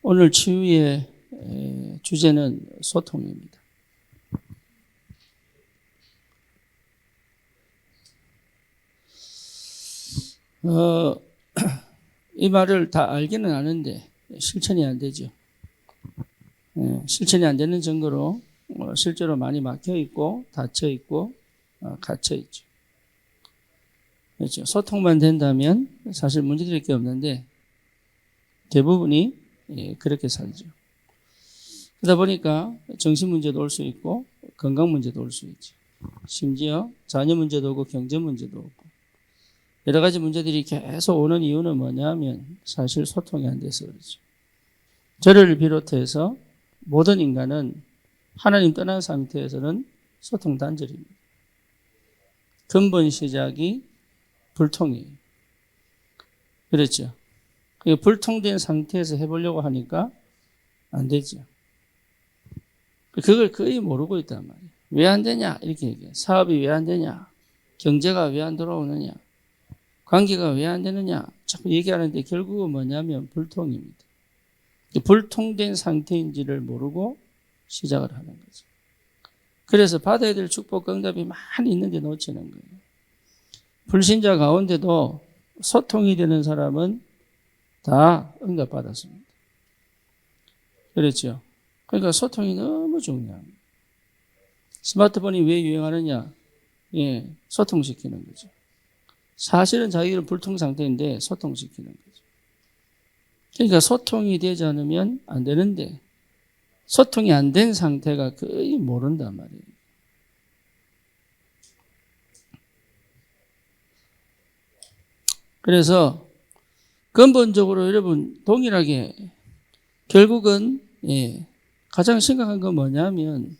오늘 치유의 주제는 소통입니다. 이 말을 다 알기는 아는데 실천이 안 되죠. 실천이 안 되는 증거로 실제로 많이 막혀 있고 닫혀 있고 갇혀 있죠. 그렇죠. 소통만 된다면 사실 문제될 게 없는데 대부분이 그렇게 살죠. 그러다 보니까 정신 문제도 올 수 있고 건강 문제도 올 수 있죠. 심지어 자녀 문제도 오고 경제 문제도 오고 여러 가지 문제들이 계속 오는 이유는 뭐냐면 사실 소통이 안 돼서 그렇죠. 저를 비롯해서 모든 인간은 하나님 떠난 상태에서는 소통 단절입니다. 근본 시작이 불통이에요. 그렇죠. 불통된 상태에서 해보려고 하니까 안 되죠. 그걸 거의 모르고 있단 말이에요. 왜 안 되냐? 이렇게 얘기해요. 사업이 왜 안 되냐? 경제가 왜 안 돌아오느냐? 관계가 왜 안 되느냐? 자꾸 얘기하는데 결국은 뭐냐면 불통입니다. 불통된 상태인지를 모르고 시작을 하는 거죠. 그래서 받아야 될 축복, 응답이 많이 있는데 놓치는 거예요. 불신자 가운데도 소통이 되는 사람은 다 응답받았습니다. 그렇죠. 그러니까 소통이 너무 중요합니다. 스마트폰이 왜 유행하느냐? 소통시키는 거죠. 사실은 자기는 불통 상태인데 소통시키는 거죠. 그러니까 소통이 되지 않으면 안 되는데 소통이 안 된 상태가 거의 모른단 말이에요. 그래서 근본적으로 여러분 동일하게 결국은 가장 심각한 건 뭐냐면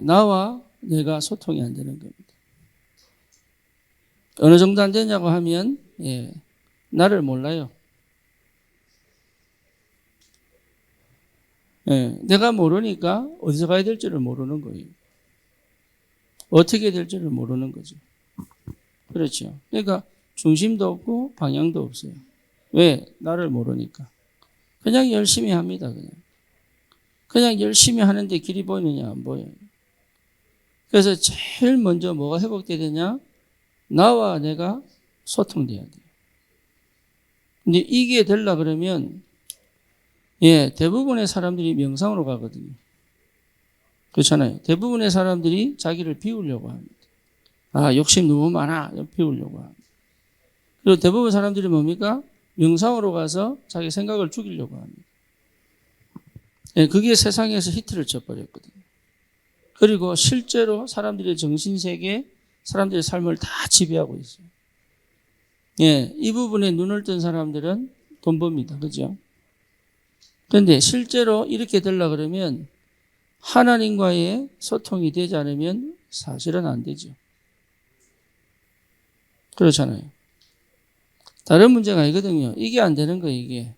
나와 내가 소통이 안 되는 겁니다. 어느 정도 안 되냐고 하면 나를 몰라요. 내가 모르니까 어디서 가야 될지를 모르는 거예요. 어떻게 될지를 모르는 거죠. 그렇죠. 그러니까 중심도 없고 방향도 없어요. 왜? 나를 모르니까. 그냥 열심히 합니다. 그냥 열심히 하는데 길이 보이느냐? 안 보여요. 그래서 제일 먼저 뭐가 회복돼야 되냐? 나와 내가 소통돼야 돼요. 근데 이게 되려 그러면 대부분의 사람들이 명상으로 가거든요. 그렇잖아요. 대부분의 사람들이 자기를 비우려고 합니다. 욕심 너무 많아. 비우려고 합니다. 그리고 대부분 사람들이 뭡니까? 명상으로 가서 자기 생각을 죽이려고 합니다. 그게 세상에서 히트를 쳐버렸거든요. 그리고 실제로 사람들의 정신세계, 사람들의 삶을 다 지배하고 있어요. 이 부분에 눈을 뜬 사람들은 돈 법니다. 그죠? 그런데 실제로 이렇게 되려고 그러면 하나님과의 소통이 되지 않으면 사실은 안 되죠. 그렇잖아요. 다른 문제가 아니거든요. 이게 안 되는 거예요, 이게.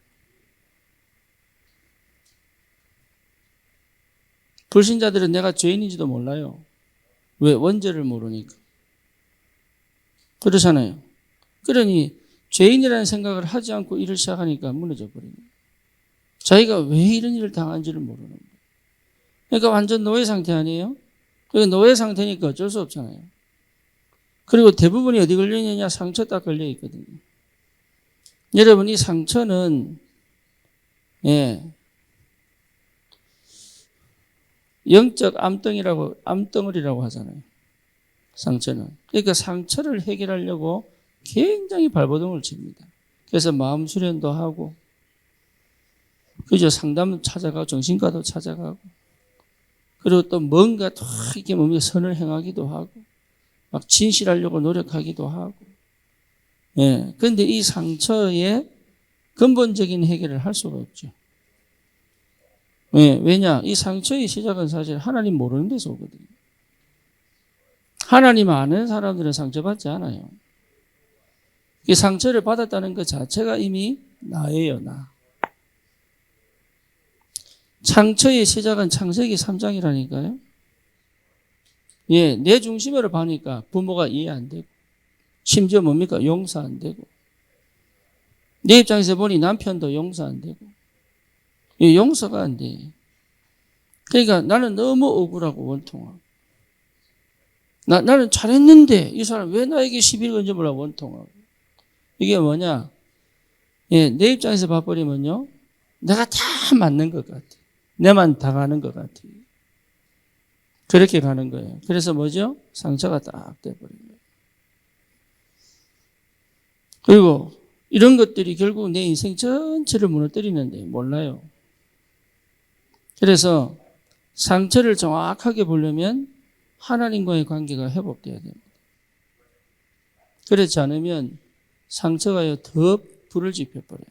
불신자들은 내가 죄인인지도 몰라요. 왜? 원죄를 모르니까. 그렇잖아요. 그러니 죄인이라는 생각을 하지 않고 일을 시작하니까 무너져 버리는 거예요. 자기가 왜 이런 일을 당한지를 모르는 거예요. 그러니까 완전 노예 상태 아니에요? 그러니까 노예 상태니까 어쩔 수 없잖아요. 그리고 대부분이 어디 걸려있느냐? 상처 딱 걸려있거든요. 여러분, 이 상처는 영적 암덩어리라고 하잖아요. 상처는. 그러니까 상처를 해결하려고 굉장히 발버둥을 칩니다. 그래서 마음 수련도 하고, 그죠? 상담 찾아가고, 정신과도 찾아가고, 그리고 또 뭔가 또 이렇게 몸에 선을 행하기도 하고, 막 진실하려고 노력하기도 하고, 그런데 이 상처의 근본적인 해결을 할 수가 없죠. 왜냐? 이 상처의 시작은 사실 하나님 모르는 데서 오거든요. 하나님 아는 사람들은 상처받지 않아요. 이 상처를 받았다는 것 자체가 이미 나예요, 나. 상처의 시작은 창세기 3장이라니까요. 내 중심으로 봐니까 부모가 이해 안 되고, 심지어 뭡니까? 용서 안 되고, 내 입장에서 보니 남편도 용서 안 되고, 이 용서가 안 돼. 그러니까 나는 너무 억울하고 원통하고. 나는 잘했는데 이 사람 왜 나에게 시비를 건지 몰라 원통하고. 이게 뭐냐? 예, 내 입장에서 봐버리면요. 내가 다 맞는 것 같아. 내만 당하는 것 같아. 그렇게 가는 거예요. 그래서 뭐죠? 상처가 딱 돼버린 거예요. 그리고 이런 것들이 결국 내 인생 전체를 무너뜨리는데 몰라요. 그래서 상처를 정확하게 보려면 하나님과의 관계가 회복돼야 됩니다. 그렇지 않으면 상처가 더 불을 지펴버려요.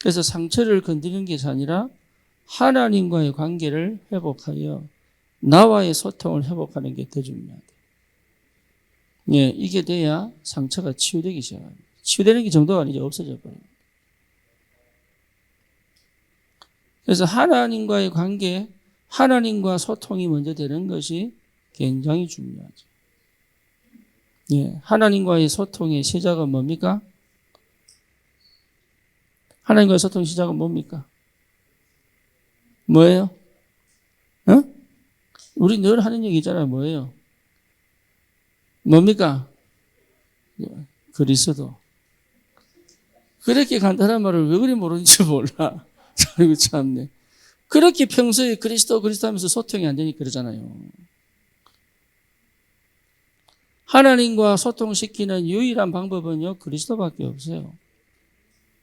그래서 상처를 건드리는 것이 아니라 하나님과의 관계를 회복하여 나와의 소통을 회복하는 게 더 중요하다. 예, 이게 돼야 상처가 치유되기 시작합니다. 치유되는 게 정도가 아니죠. 없어져 버립니다. 그래서 하나님과의 관계, 하나님과 소통이 먼저 되는 것이 굉장히 중요하죠. 예, 하나님과의 소통의 시작은 뭡니까? 하나님과의 소통의 시작은 뭡니까? 뭐예요? 우리 늘 하는 얘기 있잖아요. 뭐예요? 뭡니까? 그리스도. 그렇게 간단한 말을 왜 그리 모르는지 몰라. 이거 참네. 그렇게 평소에 그리스도 하면서 소통이 안 되니까 그러잖아요. 하나님과 소통시키는 유일한 방법은요, 그리스도밖에 없어요.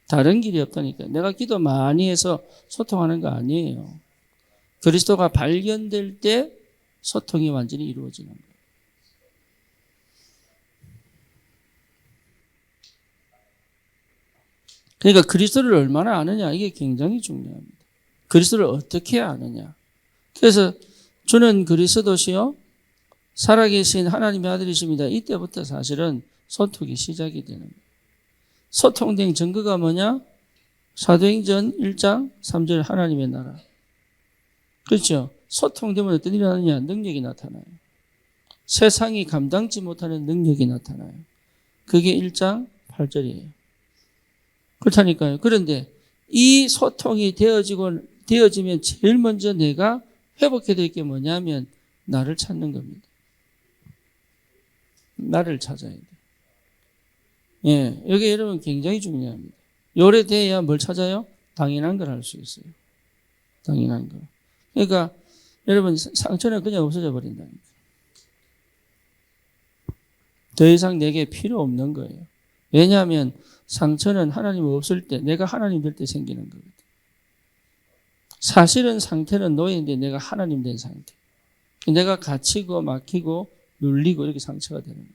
다른 길이 없다니까. 내가 기도 많이 해서 소통하는 거 아니에요. 그리스도가 발견될 때 소통이 완전히 이루어지는 거예요. 그러니까 그리스도를 얼마나 아느냐, 이게 굉장히 중요합니다. 그리스도를 어떻게 아느냐. 그래서 주는 그리스도시요 살아계신 하나님의 아들이십니다. 이때부터 사실은 소통이 시작이 되는 거예요. 소통된 증거가 뭐냐? 사도행전 1장 3절 하나님의 나라. 그렇죠? 소통되면 어떤 일이 나느냐? 능력이 나타나요. 세상이 감당치 못하는 능력이 나타나요. 그게 1장 8절이에요. 그렇다니까요. 그런데 이 소통이 되어지면 제일 먼저 내가 회복해야 될 게 뭐냐면 나를 찾는 겁니다. 나를 찾아야 돼. 예, 여기 여러분 굉장히 중요합니다. 요래 돼야 뭘 찾아요? 당연한 걸 할 수 있어요. 당연한 거. 그러니까 여러분 상처는 그냥 없어져 버린다니까. 더 이상 내게 필요 없는 거예요. 왜냐하면 상처는 하나님 없을 때, 내가 하나님 될 때 생기는 거거든. 사실은 상태는 노예인데 내가 하나님 된 상태. 내가 갇히고 막히고 눌리고 이렇게 상처가 되는 거예요.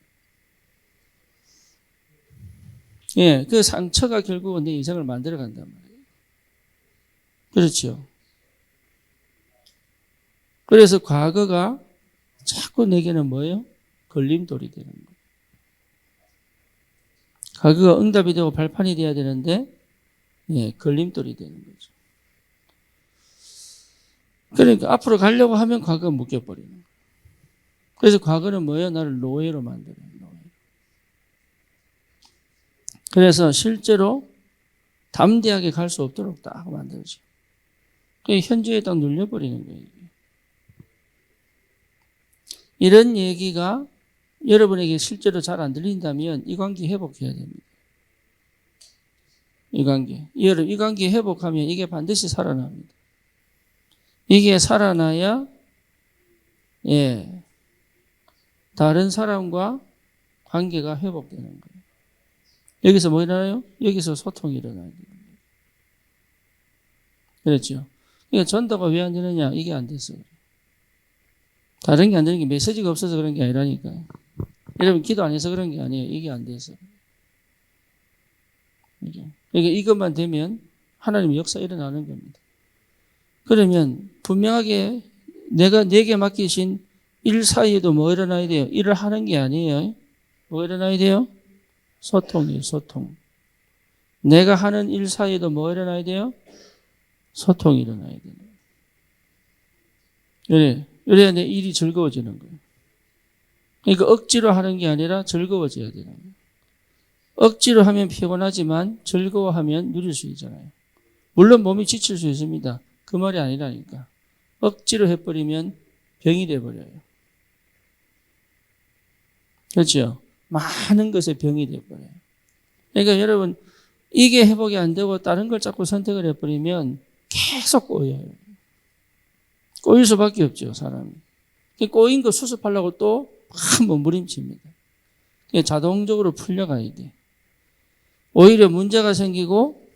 예, 그 상처가 결국은 내 인생을 만들어 간단 말이에요. 그렇죠. 그래서 과거가 자꾸 내게는 뭐예요? 걸림돌이 되는 거예요. 과거가 응답이 되고 발판이 돼야 되는데, 예, 걸림돌이 되는 거죠. 그러니까 앞으로 가려고 하면 과거가 묶여버리는 거예요. 그래서 과거는 뭐예요? 나를 노예로 만들어요. 노예. 그래서 실제로 담대하게 갈 수 없도록 딱 만들어져. 현재에 딱 눌려버리는 거예요. 이런 얘기가 여러분에게 실제로 잘 안 들린다면 이 관계 회복해야 됩니다. 이 관계. 이 관계 회복하면 이게 반드시 살아납니다. 이게 살아나야, 예, 다른 사람과 관계가 회복되는 거예요. 여기서 뭐 일어나요? 여기서 소통이 일어나야 돼요. 그렇죠? 그러니까 전도가 왜 안 되느냐? 이게 안 됐어요. 다른 게 안 되는 게 메시지가 없어서 그런 게 아니라니까요. 여러분 기도 안 해서 그런 게 아니에요. 이게 안 돼서. 그러니까 이것만 되면 하나님의 역사 일어나는 겁니다. 그러면 분명하게 내게 맡기신 일 사이에도 뭐 일어나야 돼요? 일을 하는 게 아니에요. 뭐 일어나야 돼요? 소통이에요. 소통. 내가 하는 일 사이에도 뭐 일어나야 돼요? 소통이 일어나야 돼요. 그래야 내 일이 즐거워지는 거예요. 그러니까 억지로 하는 게 아니라 즐거워져야 되는 거예요. 억지로 하면 피곤하지만 즐거워하면 누릴 수 있잖아요. 물론 몸이 지칠 수 있습니다. 그 말이 아니라니까. 억지로 해버리면 병이 돼버려요. 그렇죠? 많은 것에 병이 돼버려요. 그러니까 여러분, 이게 회복이 안 되고 다른 걸 자꾸 선택을 해버리면 계속 꼬여요. 꼬일 수밖에 없죠, 사람이. 꼬인 거 수습하려고 또 막 몸부림칩니다. 자동적으로 풀려가야 돼. 오히려 문제가 생기고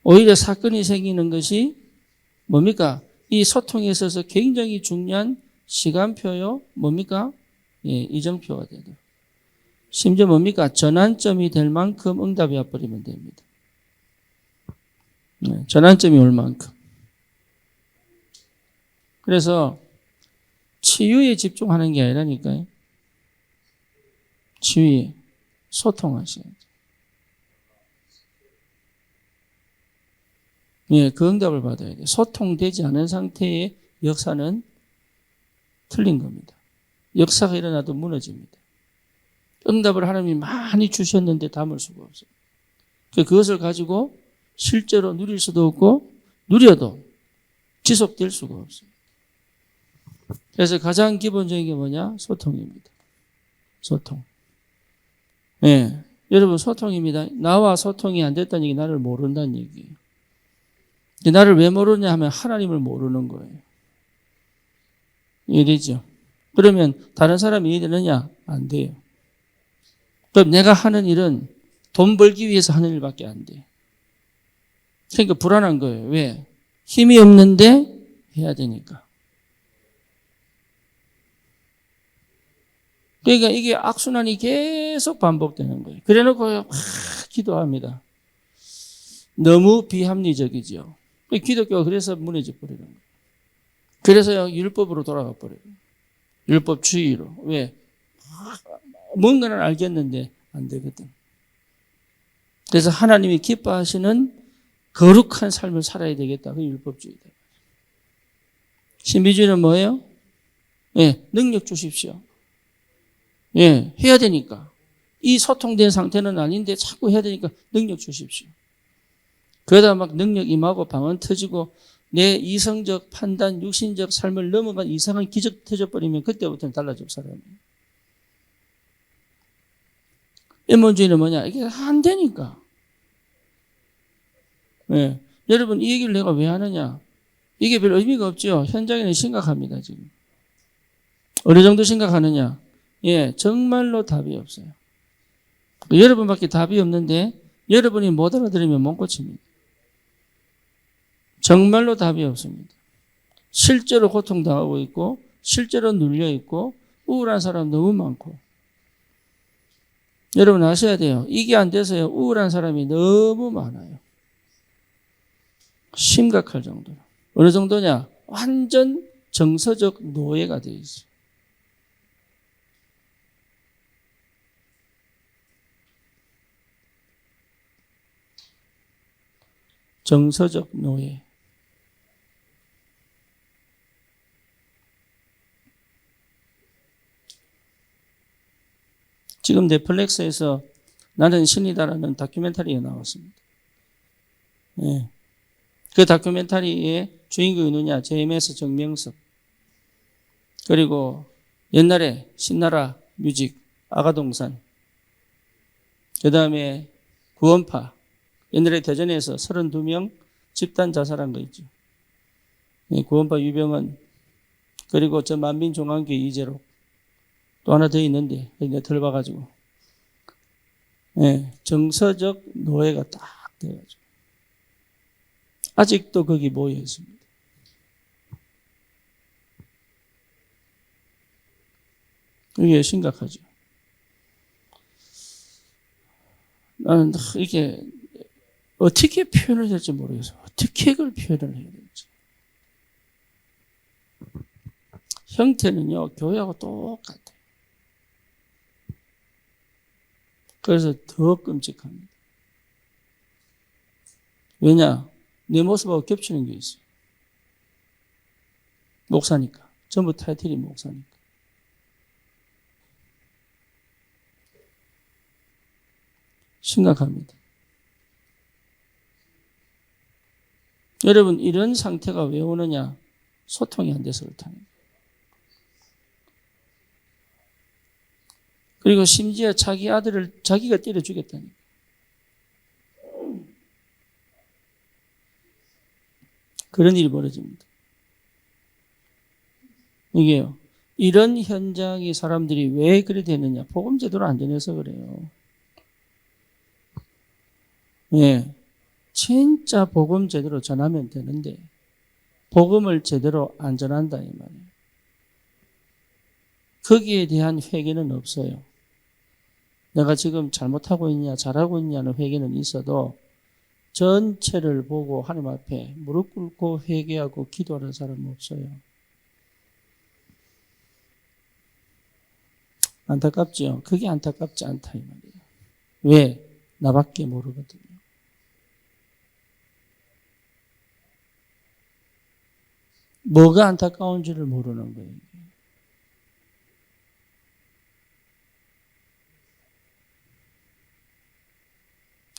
오히려 사건이 생기는 것이 뭡니까? 이 소통에 있어서 굉장히 중요한 시간표요. 뭡니까? 예, 이정표가 되죠. 심지어 뭡니까? 전환점이 될 만큼 응답이 와버리면 됩니다. 네, 전환점이 올 만큼. 그래서 치유에 집중하는 게 아니라니까요. 치유에 소통하셔야죠. 예, 그 응답을 받아야 돼요. 소통되지 않은 상태의 역사는 틀린 겁니다. 역사가 일어나도 무너집니다. 응답을 하나님이 많이 주셨는데 담을 수가 없어요. 그것을 가지고 실제로 누릴 수도 없고 누려도 지속될 수가 없어요. 그래서 가장 기본적인 게 뭐냐? 소통입니다. 소통. 예, 여러분 소통입니다. 나와 소통이 안 됐다는 얘기 나를 모른다는 얘기예요. 나를 왜 모르냐 하면 하나님을 모르는 거예요. 이해되죠? 그러면 다른 사람이 이해되느냐? 안 돼요. 그럼 내가 하는 일은 돈 벌기 위해서 하는 일밖에 안 돼요. 그러니까 불안한 거예요. 왜? 힘이 없는데 해야 되니까. 그러니까 이게 악순환이 계속 반복되는 거예요. 그래 놓고 기도합니다. 너무 비합리적이죠. 기독교가 그래서 무너져 버리는 거예요. 그래서 율법으로 돌아가 버려요. 율법주의로. 왜? 뭔가는 알겠는데 안 되거든. 그래서 하나님이 기뻐하시는 거룩한 삶을 살아야 되겠다. 그 율법주의다. 신비주의는 뭐예요? 예, 능력 주십시오. 예, 해야 되니까. 이 소통된 상태는 아닌데 자꾸 해야 되니까 능력 주십시오. 그러다 막 능력 임하고 방언 터지고 내 이성적 판단, 육신적 삶을 넘어간 이상한 기적 터져버리면 그때부터는 달라져 사람이. 인본주의는 뭐냐? 이게 안 되니까. 예. 여러분 이 얘기를 내가 왜 하느냐? 이게 별 의미가 없죠. 현장에는 심각합니다 지금. 어느 정도 심각하느냐? 예, 정말로 답이 없어요. 여러분밖에 답이 없는데 여러분이 못 알아들으면 못 고칩니다. 정말로 답이 없습니다. 실제로 고통당하고 있고 실제로 눌려 있고 우울한 사람 너무 많고 여러분 아셔야 돼요. 이게 안 돼서요. 우울한 사람이 너무 많아요. 심각할 정도로. 어느 정도냐? 완전 정서적 노예가 되어 있어요. 정서적 노예. 지금 넷플릭스에서 나는 신이다라는 다큐멘터리가 나왔습니다. 예. 그 다큐멘터리의 주인공이 누구냐? JMS 정명석. 그리고 옛날에 신나라 뮤직, 아가동산. 그 다음에 구원파. 옛날에 대전에서 32명 집단 자살한 거 있죠. 예, 구원파 유병헌. 그리고 저 만민종안교회 이재록. 또 하나 더 있는데, 내가 들어봐가지고. 예, 정서적 노예가 딱 돼가지고. 아직도 거기 모여 있습니다. 이게 심각하죠. 나는 이게 어떻게 표현을 될지 모르겠어요. 어떻게 그걸 표현을 해야 될지. 형태는요, 교회하고 똑같아요. 그래서 더 끔찍합니다. 왜냐? 내 모습하고 겹치는 게 있어요. 목사니까. 전부 타이틀이 목사니까. 심각합니다. 여러분, 이런 상태가 왜 오느냐? 소통이 안 돼서 그렇다는 거예요. 그리고 심지어 자기 아들을 자기가 때려 죽였다는 거예요. 그런 일이 벌어집니다. 이게요. 이런 현장이 사람들이 왜 그래 되느냐? 복음 제대로 안 전해서 그래요. 예. 진짜 복음 제대로 전하면 되는데 복음을 제대로 안 전한다 이 말이에요. 거기에 대한 회개는 없어요. 내가 지금 잘못하고 있냐 잘하고 있냐는 회개는 있어도 전체를 보고 하나님 앞에 무릎 꿇고 회개하고 기도하는 사람은 없어요. 안타깝죠? 그게 안타깝지 않다 이 말이에요. 왜? 나밖에 모르거든요. 뭐가 안타까운지를 모르는 거예요.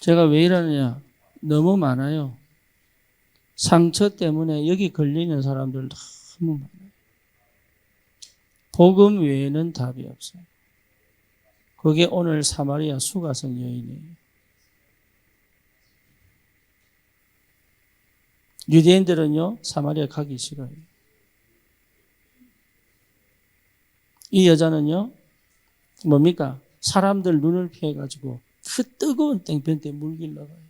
제가 왜 이러느냐? 너무 많아요. 상처 때문에 여기 걸리는 사람들 너무 많아요. 복음 외에는 답이 없어요. 그게 오늘 사마리아 수가성 여인이에요. 유대인들은요, 사마리아 가기 싫어요. 이 여자는요, 뭡니까? 사람들 눈을 피해가지고 그 뜨거운 땡볕에 물길러 가요.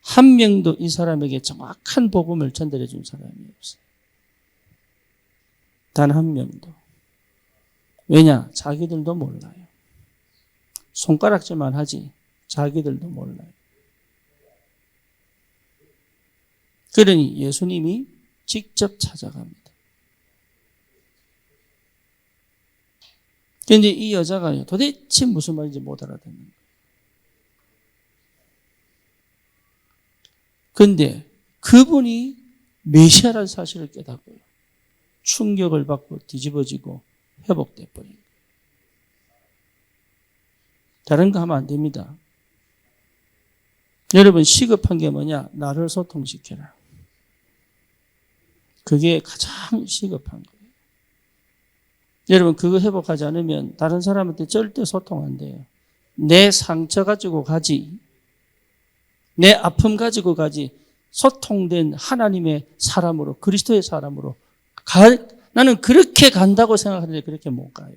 한 명도 이 사람에게 정확한 복음을 전달해 준 사람이 없어요. 단 한 명도. 왜냐? 자기들도 몰라요. 손가락질만 하지 자기들도 몰라요. 그러니 예수님이 직접 찾아갑니다. 그런데 이 여자가 도대체 무슨 말인지 못 알아듣는 거예요. 그런데 그분이 메시아라는 사실을 깨닫고요. 충격을 받고 뒤집어지고 회복돼 버린 거예요. 다른 거 하면 안 됩니다. 여러분 시급한 게 뭐냐? 나를 소통시켜라. 그게 가장 시급한 거예요. 여러분 그거 회복하지 않으면 다른 사람한테 절대 소통 안 돼요. 내 상처 가지고 가지. 내 아픔 가지고 가지. 소통된 하나님의 사람으로 그리스도의 사람으로 나는 그렇게 간다고 생각하는데 그렇게 못 가요.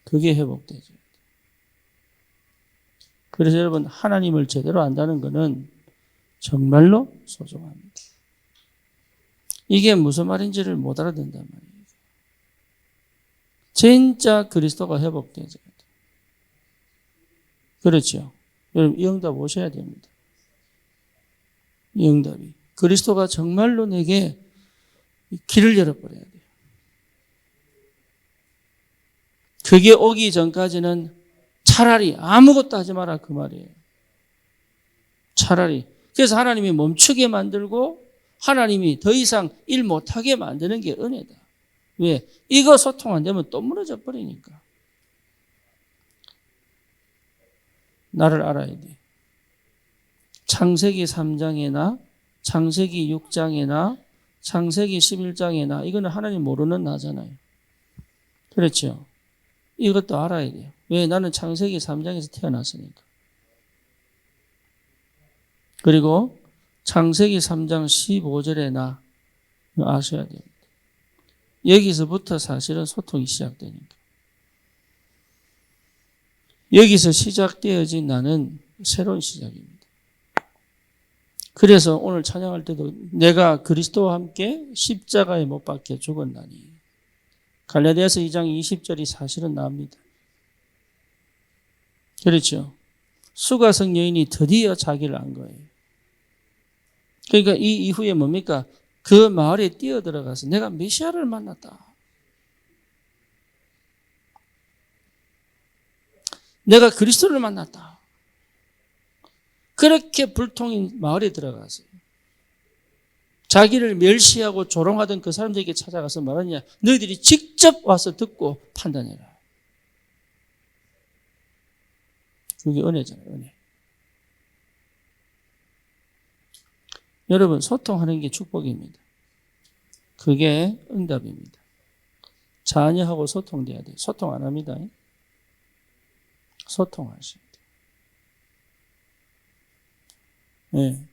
그게 회복되죠. 그래서 여러분 하나님을 제대로 안다는 것은 정말로 소중합니다. 이게 무슨 말인지를 못 알아듣는단 말이에요. 진짜 그리스도가 회복되죠. 그렇죠. 여러분 이 응답 오셔야 됩니다. 이 응답이. 그리스도가 정말로 내게 길을 열어버려야 돼요. 그게 오기 전까지는 차라리 아무것도 하지 마라 그 말이에요. 차라리. 그래서 하나님이 멈추게 만들고 하나님이 더 이상 일 못하게 만드는 게 은혜다. 왜? 이거 소통 안 되면 또 무너져 버리니까. 나를 알아야 돼. 창세기 3장에나 창세기 6장에나 창세기 11장에나 이거는 하나님 모르는 나잖아요. 그렇죠? 이것도 알아야 돼요. 왜? 나는 창세기 3장에서 태어났으니까. 그리고 창세기 3장 15절에 나 아셔야 됩니다. 여기서부터 사실은 소통이 시작되니까. 여기서 시작되어진 나는 새로운 시작입니다. 그래서 오늘 찬양할 때도 내가 그리스도와 함께 십자가에 못 박혀 죽었나니. 갈라디아서 2장 20절이 사실은 나옵니다. 그렇죠. 수가성 여인이 드디어 자기를 안 거예요. 그러니까 이 이후에 뭡니까? 그 마을에 뛰어들어가서 내가 메시아를 만났다. 내가 그리스도를 만났다. 그렇게 불통인 마을에 들어가서 자기를 멸시하고 조롱하던 그 사람들에게 찾아가서 말하냐. 너희들이 직접 와서 듣고 판단해라. 그게 은혜잖아요, 은혜. 여러분, 소통하는 게 축복입니다. 그게 응답입니다. 자녀하고 소통돼야 돼요. 소통 안 합니다. 소통하셔야 돼요. 네.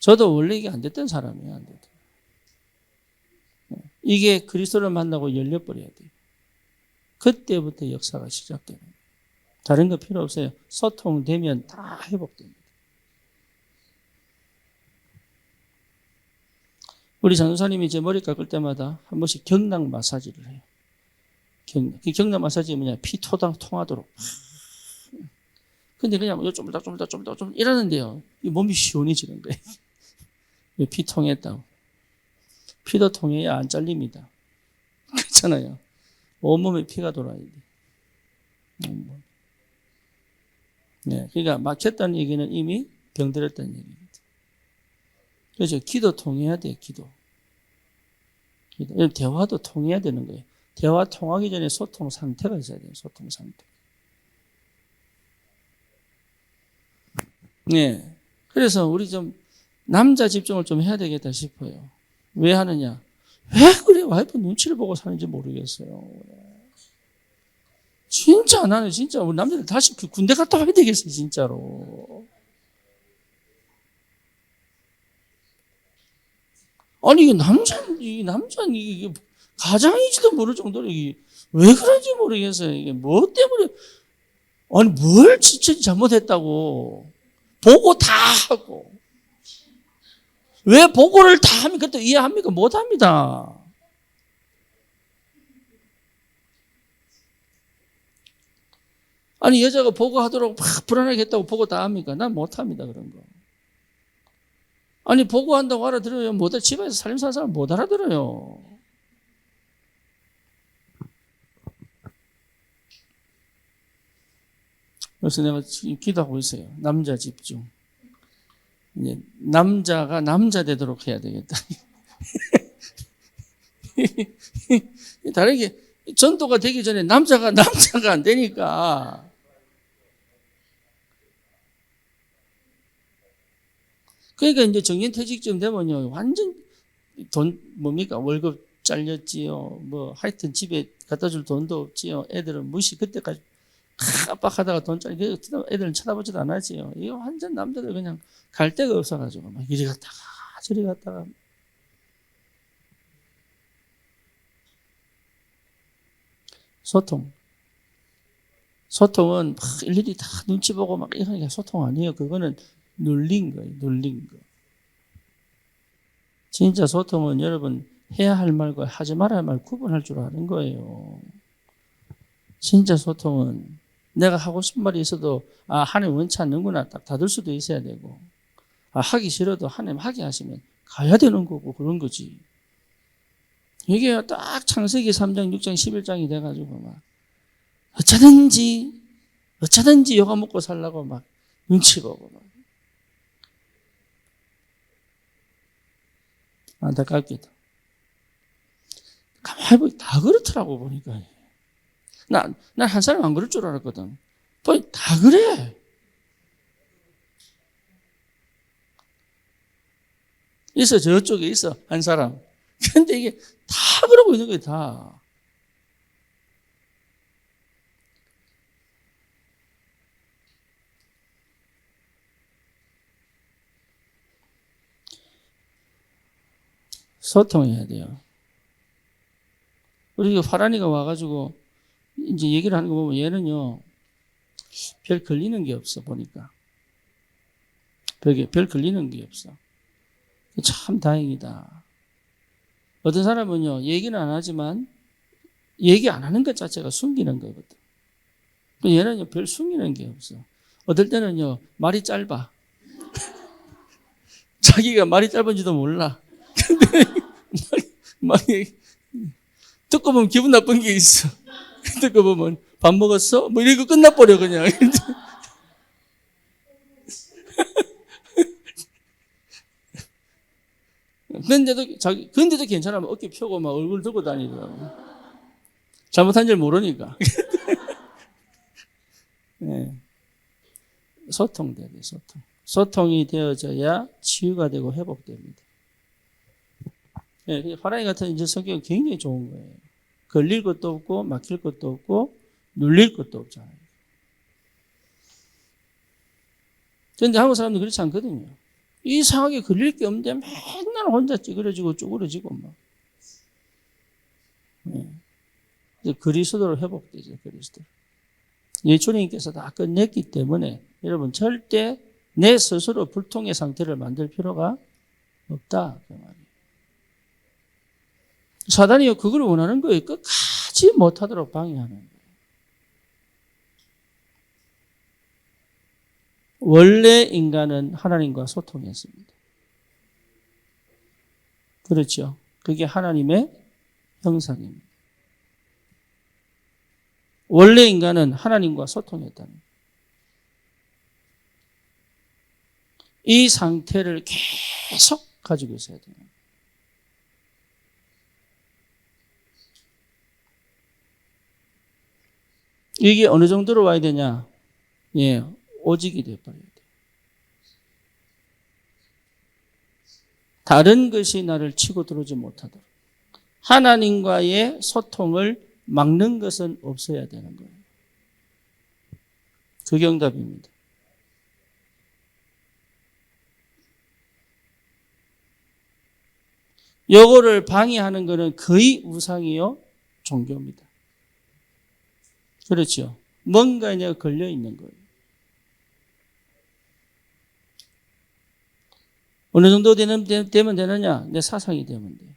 저도 원래 이게 안 됐던 사람이에요. 안 됐던. 이게 그리스도를 만나고 열려버려야 돼요. 그때부터 역사가 시작되는 거예요. 다른 거 필요 없어요. 소통되면 다 회복됩니다. 우리 전도사님이 제 머리 깎을 때마다 한 번씩 경락 마사지를 해요. 경락 마사지 뭐냐? 피토당 통하도록. 근데 그냥 좀 이러는데요. 이 몸이 시원해지는 거예요. 피 통했다고. 피도 통해야 안 잘립니다. 그렇잖아요. 온몸에 피가 돌아야 돼. 네, 그러니까 막혔다는 얘기는 이미 병들었다는 얘기입니다. 그렇죠. 기도 통해야 돼요. 기도. 대화도 통해야 되는 거예요. 대화 통하기 전에 소통 상태가 있어야 돼요. 소통 상태. 네. 그래서 우리 좀 남자 집중을 좀 해야 되겠다 싶어요. 왜 하느냐? 왜 그래 와이프 눈치를 보고 사는지 모르겠어요. 진짜 나는 진짜 우리 남자들 다시 군대 갔다 와야 되겠어요. 진짜로. 아니 이게 이게 가장인지도 모를 정도로 이게 왜 그런지 모르겠어요. 이게 뭐 때문에 아니 뭘 진짜 잘못했다고 보고 다 하고 왜 보고를 다 하면 그때 이해합니까? 못합니다. 아니 여자가 보고하도록 막 불안하게 했다고 보고 다 합니까? 난 못합니다. 그런 거. 아니 보고한다고 알아들어요. 집에서 살림 사는 사람 못 알아들어요. 그래서 내가 지금 기도하고 있어요. 남자 집중. 이제 남자가 남자 되도록 해야 되겠다. 다르게 전도가 되기 전에 남자가 안 되니까. 그러니까 이제 정년퇴직쯤 되면요, 완전 뭡니까? 월급 잘렸지요. 하여튼 집에 갖다 줄 돈도 없지요. 애들은 무시, 그때까지 깜빡하다가 돈 잘리고, 애들은 쳐다보지도 않았지요. 이거 완전 남자들 그냥 갈 데가 없어가지고, 막 이리 갔다가, 저리 갔다가. 소통은 막 일일이 다 눈치 보고 막 이러니까 소통 아니에요. 그거는 눌린 거예요. 눌린 거. 진짜 소통은 여러분 해야 할 말과 하지 말아야 할 말 구분할 줄 아는 거예요. 진짜 소통은 내가 하고 싶은 말이 있어도 하나님 원치 않는구나 딱 닫을 수도 있어야 되고 하기 싫어도 하나님 하게 하시면 가야 되는 거고 그런 거지. 이게 딱 창세기 3장, 6장, 11장이 돼가지고 막 어쩌든지 요가 먹고 살라고 막 눈치 보고 막. 안타깝게도. 가만히 보니 다 그렇더라고, 보니까. 난 한 사람 안 그럴 줄 알았거든. 보니 다 그래. 저쪽에 있어, 한 사람. 근데 이게 다 그러고 있는 거예요, 다. 소통해야 돼요. 우리 화란이가 와가지고 이제 얘기를 하는 거 보면 얘는요 별 걸리는 게 없어 보니까 별 걸리는 게 없어. 참 다행이다. 어떤 사람은요 얘기는 안 하지만 얘기 안 하는 것 자체가 숨기는 거거든. 얘는요 별 숨기는 게 없어. 어떨 때는요 말이 짧아. 자기가 말이 짧은지도 몰라. 근데 막 듣고 보면 기분 나쁜 게 있어. 듣고 보면 밥 먹었어? 이러고 끝나버려 그냥. 근데도 괜찮으면 어깨 펴고 막 얼굴 들고 다니더라고. 잘못한 줄 모르니까. 네. 소통돼야 돼요, 소통. 소통이 되어져야 치유가 되고 회복됩니다. 네, 화랑이 같은 이제 성격은 굉장히 좋은 거예요. 걸릴 것도 없고, 막힐 것도 없고, 눌릴 것도 없잖아요. 그런데 한국 사람들 그렇지 않거든요. 이상하게 걸릴 게 없는데 맨날 혼자 찌그러지고 쪼그러지고 막. 네. 이제 그리스도로 회복되죠, 그리스도. 예수님께서 다 끝냈기 때문에 여러분 절대 내 스스로 불통의 상태를 만들 필요가 없다. 그 말이에요. 사단이요, 그걸 원하는 거예요. 끝까지 못하도록 방해하는 거예요. 원래 인간은 하나님과 소통했습니다. 그렇죠. 그게 하나님의 형상입니다. 원래 인간은 하나님과 소통했다는 거예요. 이 상태를 계속 가지고 있어야 돼요. 이게 어느 정도로 와야 되냐? 예, 오직이 되어버려야 돼요. 다른 것이 나를 치고 들어오지 못하도록. 하나님과의 소통을 막는 것은 없어야 되는 거예요. 그게 응답입니다. 요거를 방해하는 것은 거의 우상이요, 종교입니다. 그렇죠. 뭔가 이제 걸려 있는 거예요. 어느 정도 되면 되느냐? 내 사상이 되면 돼요.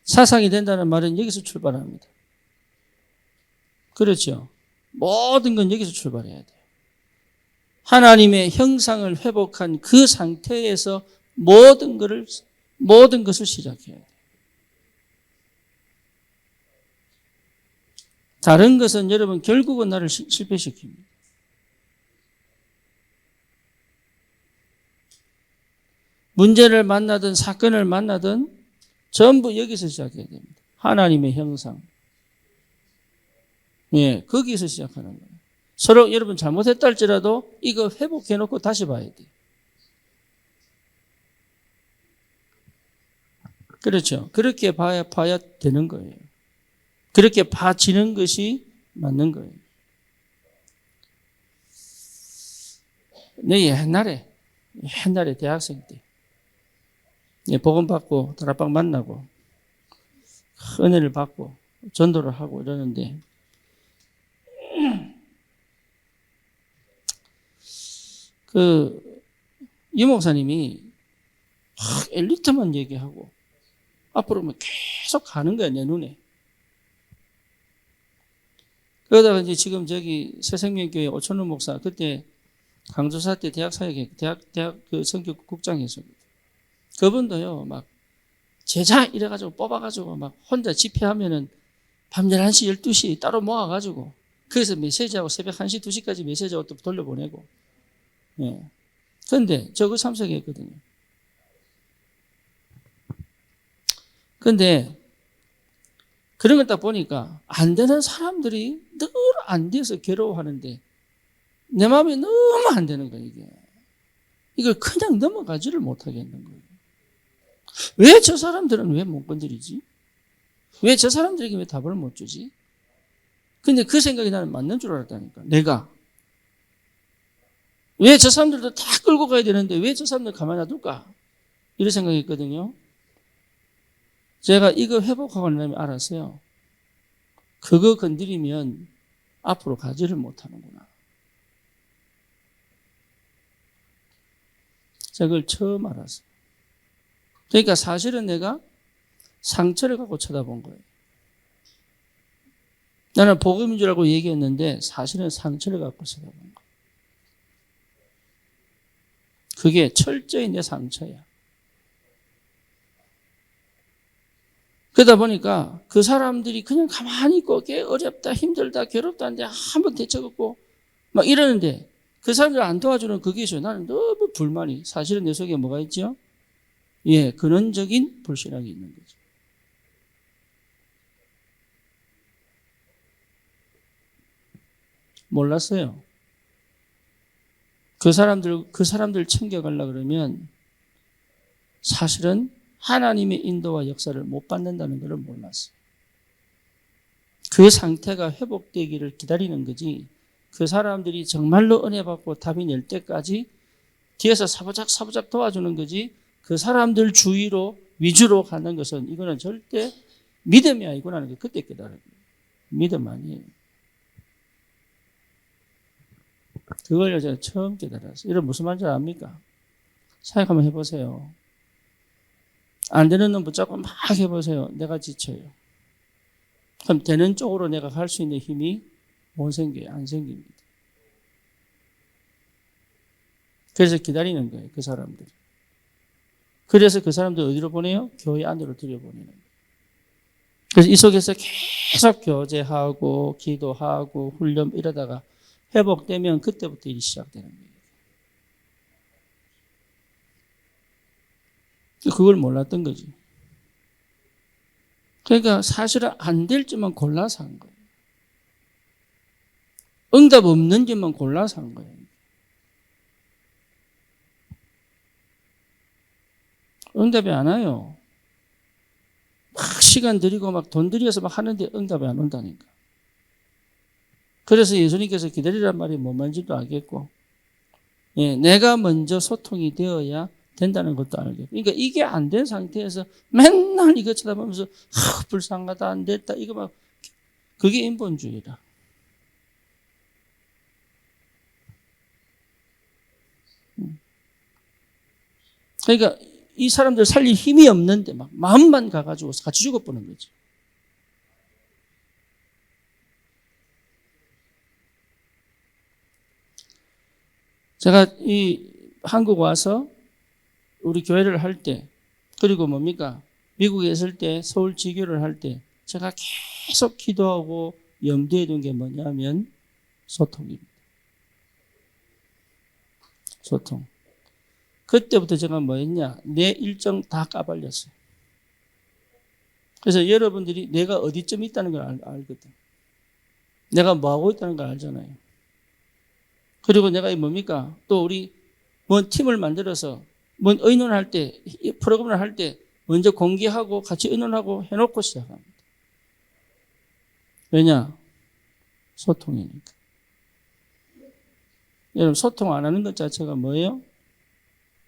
사상이 된다는 말은 여기서 출발합니다. 그렇죠. 모든 건 여기서 출발해야 돼요. 하나님의 형상을 회복한 그 상태에서 모든 것을 시작해야 돼요. 다른 것은 여러분 결국은 나를 실패시킵니다. 문제를 만나든 사건을 만나든 전부 여기서 시작해야 됩니다. 하나님의 형상. 예, 거기서 시작하는 거예요. 서로 여러분 잘못했다 할지라도 이거 회복해놓고 다시 봐야 돼요. 그렇죠. 그렇게 봐야 되는 거예요. 그렇게 봐지는 것이 맞는 거예요. 내 옛날에 대학생 때 복음 받고 다락방 만나고 은혜를 받고 전도를 하고 이러는데 이 목사님이 엘리트만 얘기하고 앞으로 계속 가는 거야, 내 눈에. 그러다가 이제 지금 저기 새생명교회 오천루 목사, 그때 강조사 때 대학 그 선교국장에서 그분도요, 막 제자 이래가지고 뽑아가지고 막 혼자 집회하면은 밤 11시, 12시 따로 모아가지고 그래서 메시지하고 새벽 1시, 2시까지 메시지하고 또 돌려보내고. 예. 그런데 저거 참석했거든요. 그런데 그런 걸 딱 보니까 안 되는 사람들이 늘 안 돼서 괴로워하는데 내 마음이 너무 안 되는 거예요, 이게. 이걸 그냥 넘어가지를 못하겠는 거예요. 왜 저 사람들은 왜 못 건드리지? 왜 저 사람들에게 왜 답을 못 주지? 근데 그 생각이 나는 맞는 줄 알았다니까, 내가. 왜 저 사람들도 다 끌고 가야 되는데 왜 저 사람들 가만히 놔둘까? 이런 생각이 있거든요. 제가 이거 회복하고 나면 알았어요. 그거 건드리면 앞으로 가지를 못하는구나. 제가 그걸 처음 알았어요. 그러니까 사실은 내가 상처를 갖고 쳐다본 거예요. 나는 복음인 줄 알고 얘기했는데 사실은 상처를 갖고 쳐다본 거예요. 그게 철저히 내 상처야. 그러다 보니까 그 사람들이 그냥 가만히 있고 어렵다, 힘들다, 괴롭다는데 한번 대책 없고 막 이러는데 그 사람들 안 도와주는 그게 있어요. 나는 너무 불만이. 사실은 내 속에 뭐가 있죠? 예, 근원적인 불신앙이 있는 거죠. 몰랐어요. 그 사람들 챙겨가려고 그러면 사실은 하나님의 인도와 역사를 못 받는다는 것을 몰랐어요. 그 상태가 회복되기를 기다리는 거지, 그 사람들이 정말로 은혜 받고 답이 낼 때까지 뒤에서 사부작 도와주는 거지, 그 사람들 위주로 가는 것은 이거는 절대 믿음이 아니구나 하는 게 그때 깨달은 거예요. 믿음 아니에요. 그걸 제가 처음 깨달았어요. 이런 무슨 말인지 압니까? 생각 한번 해보세요. 안 되는 놈 붙잡고 막 해보세요. 내가 지쳐요. 그럼 되는 쪽으로 내가 갈 수 있는 힘이 못 생겨요. 안 생깁니다. 그래서 기다리는 거예요. 그 사람들이. 그래서 그 사람들 어디로 보내요? 교회 안으로 들여보내는 거예요. 그래서 이 속에서 계속 교제하고 기도하고 훈련 이러다가 회복되면 그때부터 일이 시작되는 거예요. 그걸 몰랐던 거지. 그러니까 사실은 안 될 줄만 골라서 한 거예요. 응답 없는 줄만 골라서 한 거예요. 응답이 안 와요. 막 시간 들이고 막 돈 들여서 막 하는데 응답이 안 온다니까. 그래서 예수님께서 기다리란 말이 뭔 말인지도 알겠고, 예, 내가 먼저 소통이 되어야 된다는 것도 알겠고. 그러니까 이게 안 된 상태에서 맨날 이거 쳐다보면서 불쌍하다, 안 됐다, 이거 막, 그게 인본주의다. 그러니까 이 사람들 살릴 힘이 없는데 막 마음만 가가지고 같이 죽어보는 거지. 제가 이 한국 와서 우리 교회를 할 때, 그리고 뭡니까? 미국에 있을 때 서울 지교를 할 때 제가 계속 기도하고 염두에 둔 게 뭐냐면 소통입니다. 소통. 그때부터 제가 뭐 했냐? 내 일정 다 까발렸어요. 그래서 여러분들이 내가 어디쯤 있다는 걸 알거든. 내가 뭐 하고 있다는 걸 알잖아요. 그리고 내가 뭡니까? 또 우리 뭔 팀을 만들어서 뭔 의논할 때, 프로그램을 할 때 먼저 공개하고 같이 의논하고 해놓고 시작합니다. 왜냐? 소통이니까. 여러분, 소통 안 하는 것 자체가 뭐예요?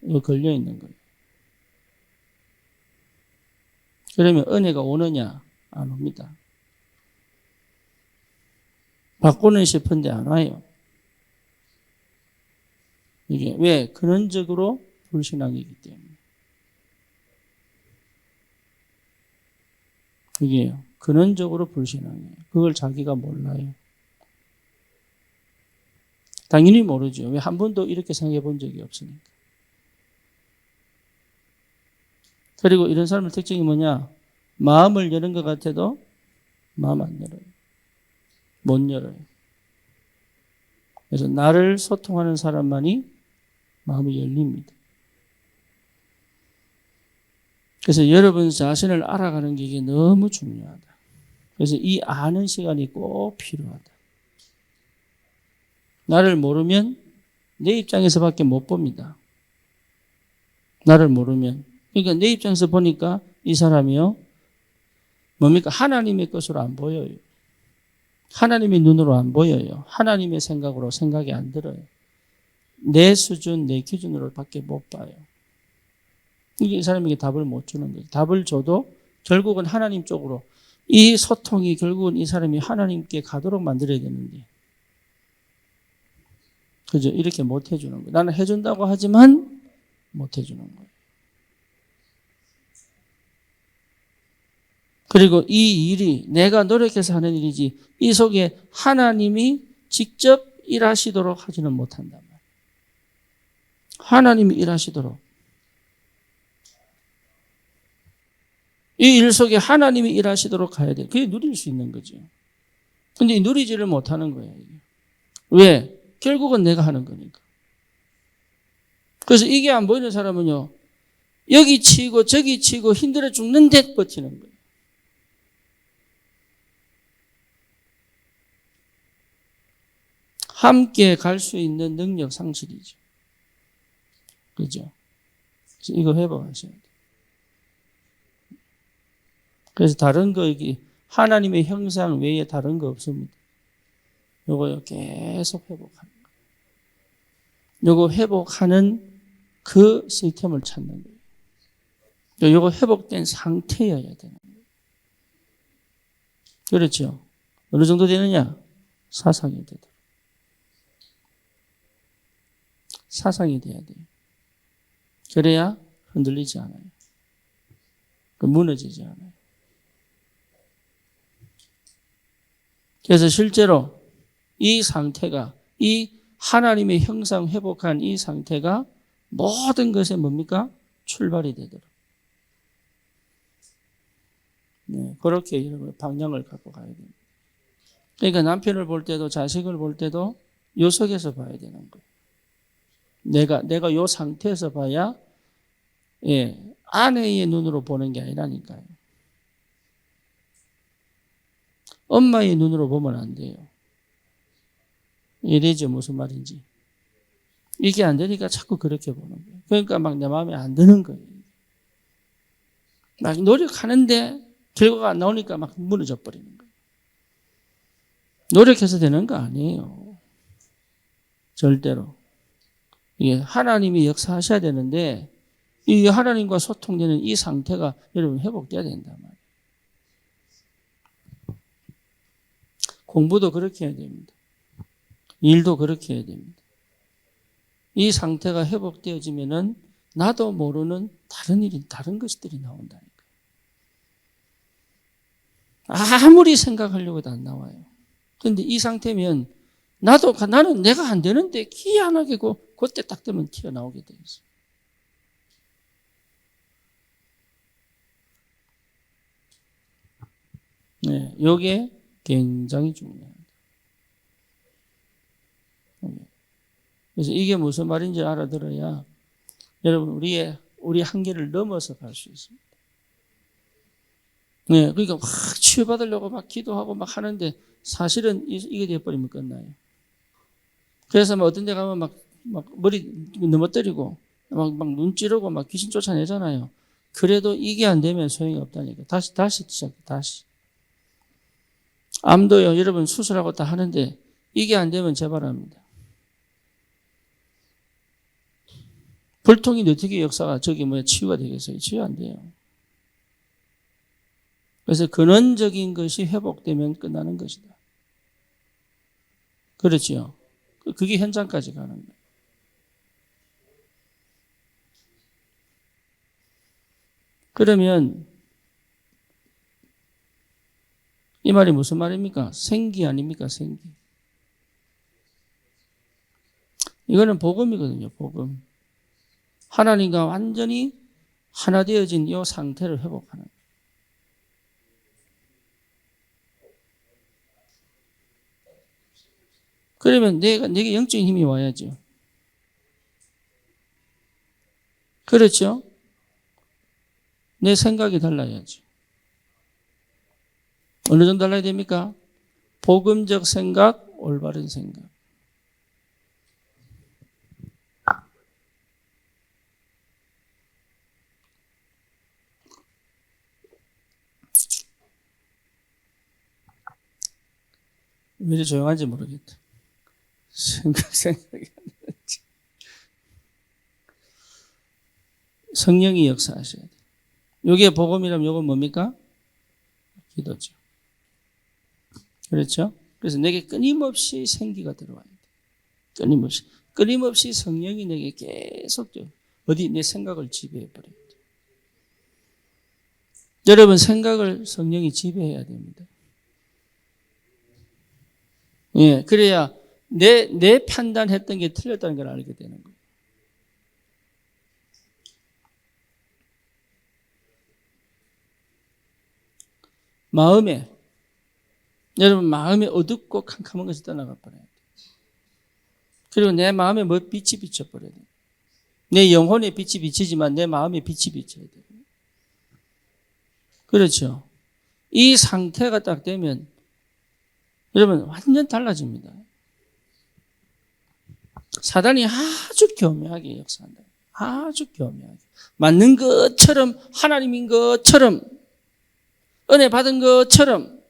이거 걸려 있는 거예요. 그러면 은혜가 오느냐? 안 옵니다. 바꾸는 싶은데 안 와요. 이게 왜? 근원적으로 불신앙이기 때문에. 이게요. 근원적으로 불신앙이에요. 그걸 자기가 몰라요. 당연히 모르죠. 왜? 한 번도 이렇게 생각해 본 적이 없으니까. 그리고 이런 사람의 특징이 뭐냐? 마음을 여는 것 같아도 마음 안 열어요. 못 열어요. 그래서 나를 소통하는 사람만이 마음이 열립니다. 그래서 여러분 자신을 알아가는 게 이게 너무 중요하다. 그래서 이 아는 시간이 꼭 필요하다. 나를 모르면 내 입장에서밖에 못 봅니다. 나를 모르면. 그러니까 내 입장에서 보니까 이 사람이요, 뭡니까? 하나님의 것으로 안 보여요. 하나님의 눈으로 안 보여요. 하나님의 생각으로 생각이 안 들어요. 내 수준, 내 기준으로 밖에 못 봐요. 이게 이 사람에게 답을 못 주는 거예요. 답을 줘도 결국은 하나님 쪽으로, 이 소통이 결국은 이 사람이 하나님께 가도록 만들어야 되는데, 그죠? 이렇게 못 해주는 거예요. 나는 해준다고 하지만 못 해주는 거예요. 그리고 이 일이 내가 노력해서 하는 일이지 이 속에 하나님이 직접 일하시도록 하지는 못한단 말이에요. 하나님이 일하시도록. 이 일 속에 하나님이 일하시도록 가야 돼요. 그게 누릴 수 있는 거죠. 근데 누리지를 못하는 거예요. 왜? 결국은 내가 하는 거니까. 그래서 이게 안 보이는 사람은요, 여기 치고 저기 치고 힘들어 죽는데 버티는 거예요. 함께 갈 수 있는 능력 상실이죠. 그죠? 이거 회복하셔야 돼요. 그래서 다른 거, 하나님의 형상 외에 다른 거 없습니다. 요거 계속 회복하는 거예요. 요거 회복하는 그 시스템을 찾는 거예요. 요거 회복된 상태여야 되는 거예요. 그렇죠? 어느 정도 되느냐? 사상이 되도록. 사상이 돼야 돼요. 그래야 흔들리지 않아요. 무너지지 않아요. 그래서 실제로 이 상태가, 이 하나님의 형상 회복한 이 상태가 모든 것에 뭡니까? 출발이 되도록. 네, 그렇게 여러분 방향을 갖고 가야 됩니다. 그러니까 남편을 볼 때도 자식을 볼 때도 요 속에서 봐야 되는 거예요. 내가 요 상태에서 봐야, 예, 아내의 눈으로 보는 게 아니라니까요. 엄마의 눈으로 보면 안 돼요. 이래죠, 무슨 말인지. 이게 안 되니까 자꾸 그렇게 보는 거예요. 그러니까 막 내 마음에 안 드는 거예요. 막 노력하는데 결과가 안 나오니까 막 무너져 버리는 거예요. 노력해서 되는 거 아니에요. 절대로. 이게 하나님이 역사하셔야 되는데, 이 하나님과 소통되는 이 상태가 여러분 회복돼야 된단 말이에요. 공부도 그렇게 해야 됩니다. 일도 그렇게 해야 됩니다. 이 상태가 회복되어지면은 나도 모르는 다른 일이, 다른 것들이 나온다니까요. 아무리 생각하려고 해도 안 나와요. 그런데 이 상태면 나는 내가 안 되는데 희한하게 그때 딱 되면 튀어나오게 돼 있어요. 네, 이게 굉장히 중요합니다. 그래서 이게 무슨 말인지 알아들어야 여러분 우리 한계를 넘어서 갈 수 있습니다. 네, 그러니까 막 치유받으려고 막 기도하고 막 하는데 사실은 이게 돼버리면 끝나요. 그래서 막 어떤 데 가면 막 머리 넘어뜨리고 막 눈 찌르고 막 귀신 쫓아내잖아요. 그래도 이게 안 되면 소용이 없다니까. 다시 시작해, 다시. 암도요, 여러분 수술하고 다 하는데 이게 안 되면 재발합니다. 불통이 어떻게 역사가 치유가 되겠어요? 치유 안 돼요. 그래서 근원적인 것이 회복되면 끝나는 것이다. 그렇죠? 그게 현장까지 가는 거예요. 그러면 이 말이 무슨 말입니까? 생기 아닙니까? 생기. 이거는 복음이거든요. 복음. 하나님과 완전히 하나 되어진 이 상태를 회복하는 거예요. 그러면 내게 영적인 힘이 와야죠. 그렇죠? 내 생각이 달라야죠. 어느 정도 달라야 됩니까? 복음적 생각, 올바른 생각. 왜 이렇게 조용한지 모르겠다. 생각이 안 나지. 성령이 역사하셔야 돼요. 이게 복음이라면 이건 뭡니까? 기도죠. 그렇죠? 그래서 내게 끊임없이 생기가 들어와야 돼요. 끊임없이 성령이 내게 계속 내 생각을 지배해버려요. 여러분 생각을 성령이 지배해야 됩니다. 예, 그래야 내 판단했던 게 틀렸다는 걸 알게 되는 거예요. 여러분 마음에 어둡고 캄캄한 것이 떠나가 버려야 돼요. 그리고 내 마음에 빛이 비쳐버려야 돼요. 내 영혼에 빛이 비치지만 내 마음에 빛이 비쳐야 돼요. 그렇죠. 이 상태가 딱 되면 여러분 완전 달라집니다. 사단이 아주 교묘하게 역사한다. 아주 교묘하게. 맞는 것처럼, 하나님인 것처럼, 은혜 받은 것처럼,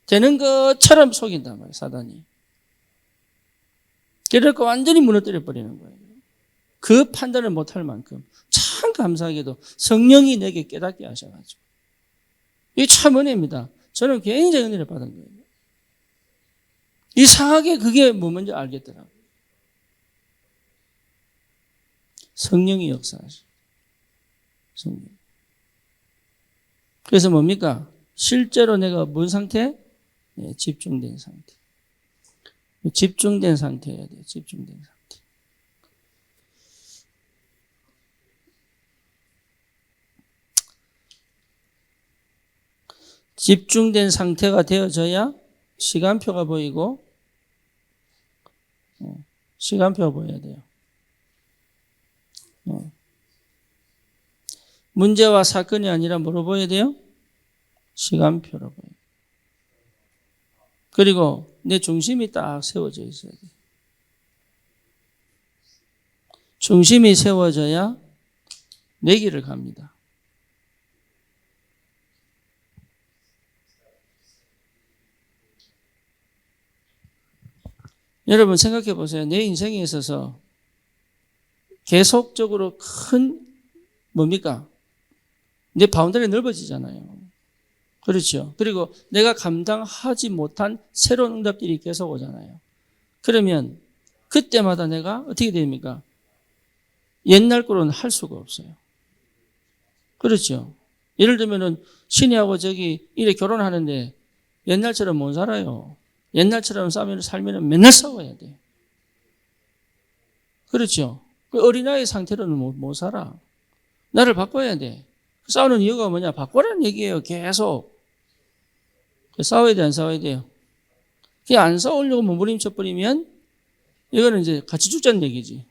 되는 것처럼 속인단 말이에요, 사단이. 그러니까 완전히 무너뜨려 버리는 거예요. 그 판단을 못할 만큼 참 감사하게도 성령이 내게 깨닫게 하셔가지고. 이게 참 은혜입니다. 저는 굉장히 은혜를 받은 거예요. 이상하게 그게 뭔지 알겠더라고요. 성령이 역사하죠. 성령. 그래서 뭡니까? 실제로 내가 뭔 상태? 네, 집중된 상태. 집중된 상태여야 돼요. 집중된 상태. 집중된 상태가 되어져야 시간표가 보이고, 시간표가 보여야 돼요. 문제와 사건이 아니라 뭐로 보여야 돼요? 시간표로 보여요. 그리고 내 중심이 딱 세워져 있어야 돼요. 중심이 세워져야 내 길을 갑니다. 여러분 생각해 보세요. 내 인생에 있어서 계속적으로 큰 뭡니까? 내 바운더리 넓어지잖아요. 그렇죠. 그리고 내가 감당하지 못한 새로운 응답들이 계속 오잖아요. 그러면 그때마다 내가 어떻게 됩니까? 옛날 거로는 할 수가 없어요. 그렇죠. 예를 들면은 신이하고 저기 이래 결혼하는데 옛날처럼 못 살아요. 옛날처럼 살면 맨날 싸워야 돼. 그렇죠. 그 어린아이 상태로는 못 살아. 나를 바꿔야 돼. 싸우는 이유가 뭐냐? 바꾸라는 얘기예요. 계속. 싸워야 돼, 안 싸워야 돼요? 그냥 안 싸우려고 몸부림쳐버리면 이거는 이제 같이 죽자는 얘기지.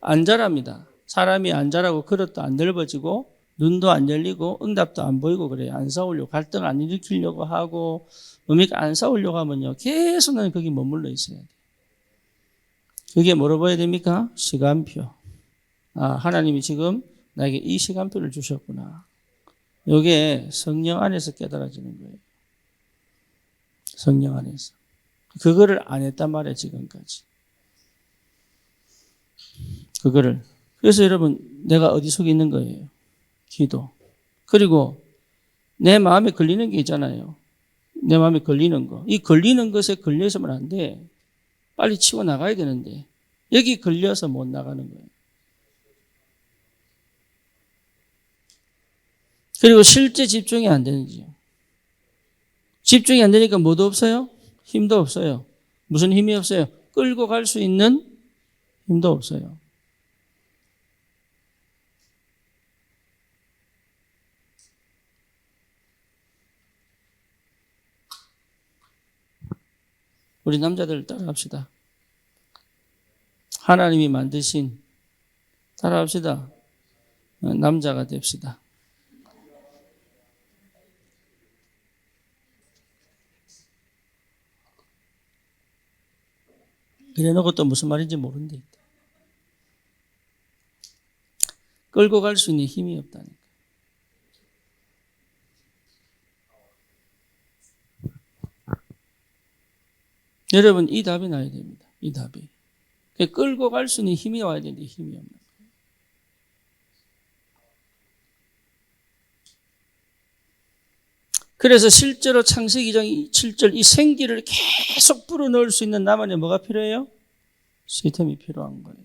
안 자랍니다. 사람이 안 자라고 그릇도 안 넓어지고 눈도 안 열리고 응답도 안 보이고 그래요. 안 싸우려고 갈등 안 일으키려고 하고 뭡니까? 안 싸우려고 하면요. 계속 나는 거기 머물러 있어야 돼. 그게 뭐로 봐야 됩니까? 시간표. 아, 하나님이 지금 나에게 이 시간표를 주셨구나. 이게 성령 안에서 깨달아지는 거예요. 성령 안에서. 그거를 안 했단 말이에요, 지금까지. 그거를. 그래서 여러분, 내가 어디 속에 있는 거예요? 기도. 그리고 내 마음에 걸리는 게 있잖아요. 내 마음에 걸리는 거. 이 걸리는 것에 걸려 있으면 안 돼. 빨리 치고 나가야 되는데 여기 걸려서 못 나가는 거예요. 그리고 실제 집중이 안 되는지요. 집중이 안 되니까 뭐도 없어요? 힘도 없어요. 무슨 힘이 없어요? 끌고 갈 수 있는 힘도 없어요. 우리 남자들 따라합시다. 하나님이 만드신 따라합시다. 남자가 됩시다. 그래놓고 또 무슨 말인지 모른대. 끌고 갈 수 있는 힘이 없다니까. 여러분 이 답이 나야 됩니다. 이 답이. 끌고 갈 수 있는 힘이 와야 되는데 힘이 없는 거예요. 그래서 실제로 창세기 2장 7절 이 생기를 계속 불어넣을 수 있는 나만에 뭐가 필요해요? 시스템이 필요한 거예요.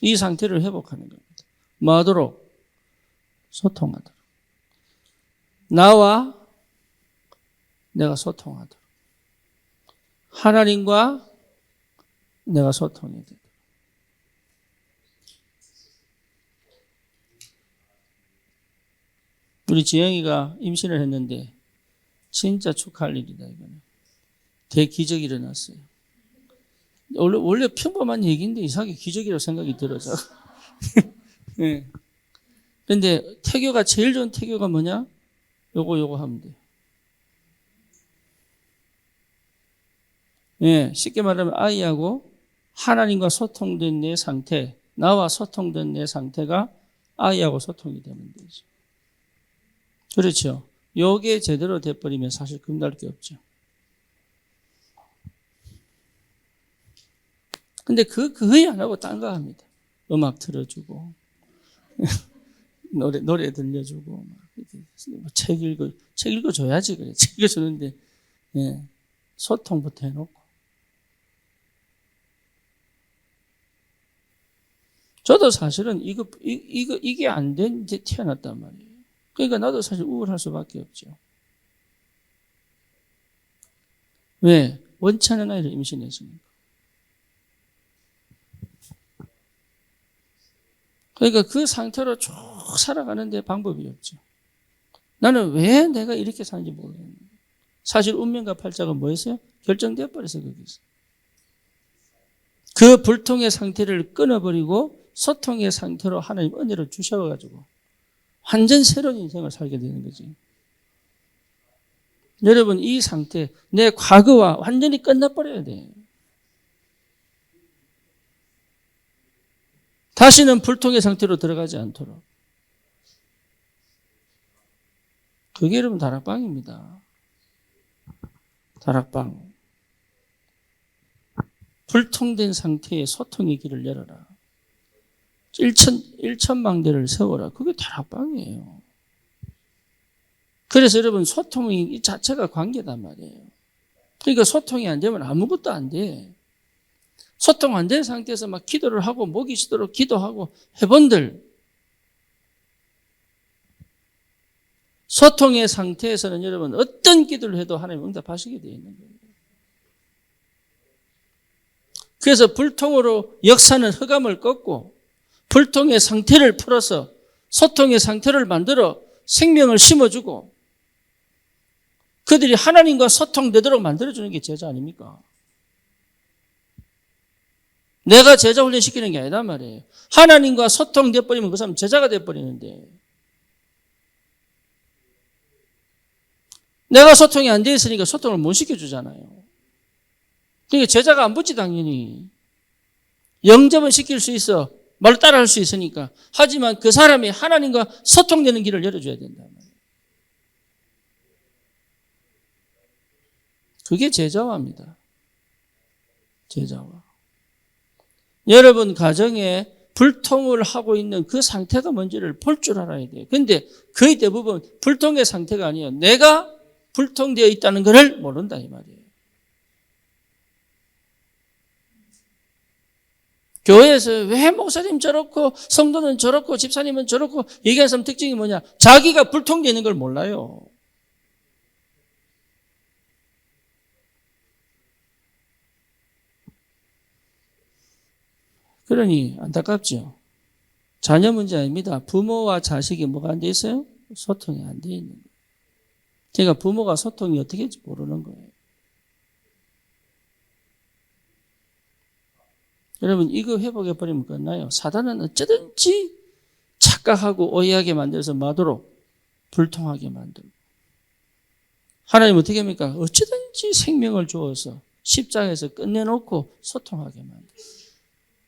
이 상태를 회복하는 겁니다. 뭐 하도록? 소통하도록. 나와 내가 소통하도록. 하나님과 내가 소통해야 돼. 우리 지영이가 임신을 했는데 진짜 축하할 일이다 이거는. 대기적이 일어났어요. 원래 평범한 얘기인데 이상하게 기적이라고 생각이 들어서. 네. 근데 태교가 제일 좋은 태교가 뭐냐? 요거 하면 돼요. 예, 쉽게 말하면 아이하고 하나님과 소통된 내 상태, 나와 소통된 내 상태가 아이하고 소통이 되면 되죠. 그렇죠. 요게 제대로 돼버리면 사실 금날 게 없죠. 근데 거의 안 하고 딴 거 합니다. 음악 틀어주고, 노래 들려주고, 책 읽어줘야지, 그래. 책 읽어주는데, 예, 소통부터 해놓고. 저도 사실은 이게 안 된 데 태어났단 말이에요. 그러니까 나도 사실 우울할 수밖에 없죠. 왜? 원치 않은 아이를 임신했으니까. 그러니까 그 상태로 쭉 살아가는데 방법이 없죠. 나는 왜 내가 이렇게 사는지 모르겠는데. 사실 운명과 팔자가 뭐였어요? 결정되어 버려서 거기서. 그 불통의 상태를 끊어버리고 소통의 상태로 하나님 은혜를 주셔가지고 완전 새로운 인생을 살게 되는 거지. 여러분, 이 상태, 내 과거와 완전히 끝나버려야 돼. 다시는 불통의 상태로 들어가지 않도록. 그게 여러분 다락방입니다. 다락방. 불통된 상태의 소통의 길을 열어라. 일천망대를 세워라. 그게 다락방이에요. 그래서 여러분 소통이 이 자체가 관계단 말이에요. 그러니까 소통이 안 되면 아무것도 안 돼. 소통 안 된 상태에서 막 기도를 하고 목이 쉬도록 기도하고 해본들 소통의 상태에서는 여러분 어떤 기도를 해도 하나님 응답하시게 되어 있는 거예요. 그래서 불통으로 역사는 흑암을 꺾고 불통의 상태를 풀어서 소통의 상태를 만들어 생명을 심어주고 그들이 하나님과 소통되도록 만들어주는 게 제자 아닙니까? 내가 제자 훈련시키는 게 아니란 말이에요. 하나님과 소통돼버리면 그 사람 제자가 돼버리는데 내가 소통이 안 돼 있으니까 소통을 못 시켜주잖아요. 그러니까 제자가 안 붙지 당연히. 영접은 시킬 수 있어. 말로 따라할 수 있으니까. 하지만 그 사람이 하나님과 소통되는 길을 열어줘야 된다. 그게 제자화입니다. 제자화. 여러분 가정에 불통을 하고 있는 그 상태가 뭔지를 볼 줄 알아야 돼요. 그런데 거의 대부분 불통의 상태가 아니에요. 내가 불통되어 있다는 것을 모른다 이 말이에요. 교회에서 왜 목사님 저렇고 성도는 저렇고 집사님은 저렇고 얘기하는 사람 특징이 뭐냐? 자기가 불통되어 있는 걸 몰라요. 그러니 안타깝죠. 자녀 문제 아닙니다. 부모와 자식이 뭐가 안 돼 있어요? 소통이 안 돼 있는 거예요. 그러니까 부모가 소통이 어떻게 할지 모르는 거예요. 여러분 이거 회복해버리면 끝나요. 사단은 어쩌든지 착각하고 오해하게 만들어서 마도록 불통하게 만들고 하나님 어떻게 합니까? 어쩌든지 생명을 주어서 십자가에서 끝내놓고 소통하게 만들고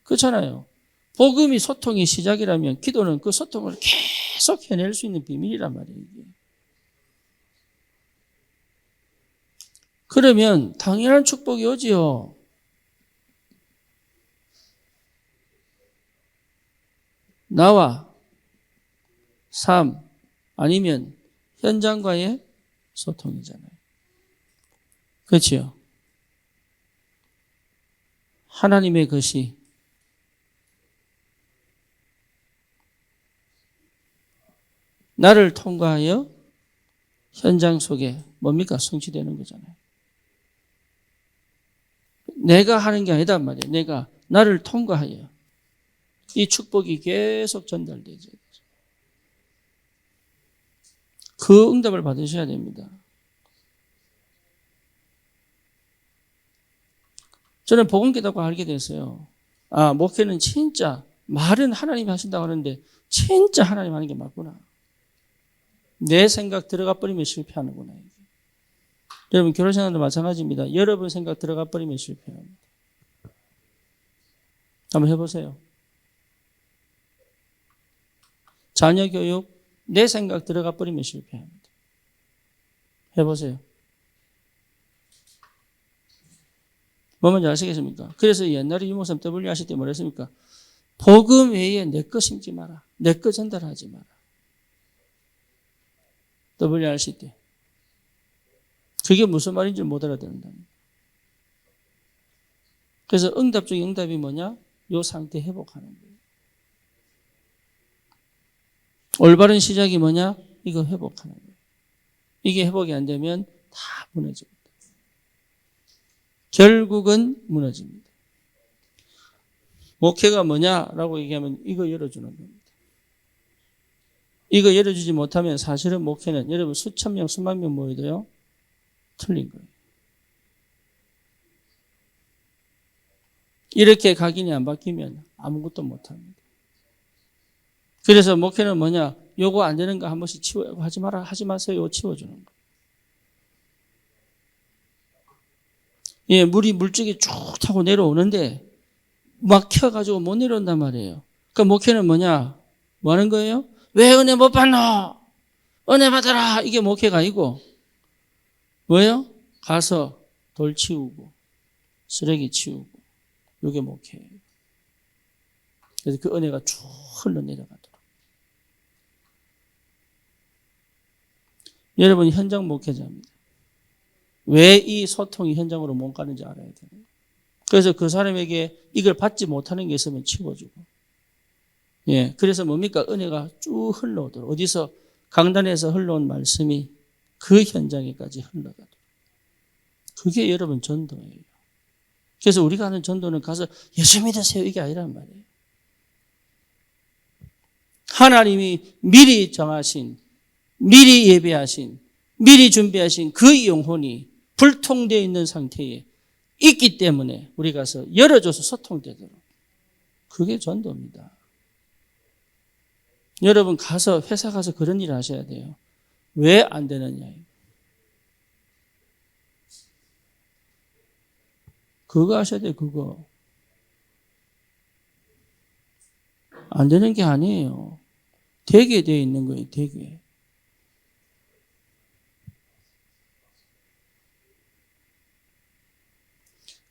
그렇잖아요. 복음이 소통의 시작이라면 기도는 그 소통을 계속 해낼 수 있는 비밀이란 말이에요. 이게. 그러면 당연한 축복이 오지요. 나와 삶 아니면 현장과의 소통이잖아요. 그렇지요? 하나님의 것이 나를 통과하여 현장 속에 뭡니까? 성취되는 거잖아요. 내가 하는 게 아니단 말이에요. 내가 나를 통과하여 이 축복이 계속 전달되죠. 그 응답을 받으셔야 됩니다. 저는 복음 깨닫고 알게 됐어요. 아, 목회는 진짜 말은 하나님이 하신다고 하는데 진짜 하나님 하는 게 맞구나. 내 생각 들어가 버리면 실패하는구나. 여러분 결혼생활도 마찬가지입니다. 여러분 생각 들어가 버리면 실패합니다. 한번 해보세요. 자녀 교육 내 생각 들어가 버리면 실패합니다. 해보세요. 뭐 뭔지 아시겠습니까? 그래서 옛날에 유목사님 W 하실 때 뭐라 했습니까? 복음 외에 내 거 심지 마라. 내 거 전달하지 마라. W 하실 때. 그게 무슨 말인지 못 알아듣는다. 그래서 응답 중에 응답이 뭐냐? 요 상태 회복하는 거예요. 올바른 시작이 뭐냐? 이거 회복하는 거예요. 이게 회복이 안 되면 다 무너집니다. 결국은 무너집니다. 목회가 뭐냐라고 얘기하면 이거 열어주는 겁니다. 이거 열어주지 못하면 사실은 목회는 여러분 수천 명, 수만 명 모여도요, 틀린 거예요. 이렇게 각인이 안 바뀌면 아무것도 못합니다. 그래서 목회는 뭐냐? 요거 안 되는 거 한 번씩 하지 마라, 하지 마세요. 치워주는 거. 예, 물이 물줄기 쭉 타고 내려오는데 막혀가지고 못 내려온단 말이에요. 그러니까 목회는 뭐냐? 뭐 하는 거예요? 왜 은혜 못 받노? 은혜 받아라. 이게 목회가 아니고 뭐예요? 가서 돌 치우고 쓰레기 치우고 이게 목회예요. 그래서 그 은혜가 쭉 흘러내려가도록. 여러분 현장 목회자입니다. 왜 이 소통이 현장으로 못 가는지 알아야 돼요. 그래서 그 사람에게 이걸 받지 못하는 게 있으면 치워주고. 예. 그래서 뭡니까? 은혜가 쭉 흘러오도록. 어디서 강단에서 흘러온 말씀이 그 현장에까지 흘러가도록. 그게 여러분 전도예요. 그래서 우리가 하는 전도는 가서 열심히 드세요. 이게 아니란 말이에요. 하나님이 미리 정하신, 미리 예배하신, 미리 준비하신 그 영혼이 불통되어 있는 상태에 있기 때문에 우리 가서 열어줘서 소통되도록. 그게 전도입니다. 여러분 가서 회사 가서 그런 일을 하셔야 돼요. 왜 안 되느냐. 그거 하셔야 돼요. 그거. 안 되는 게 아니에요. 되게 되어 있는 거예요. 되게.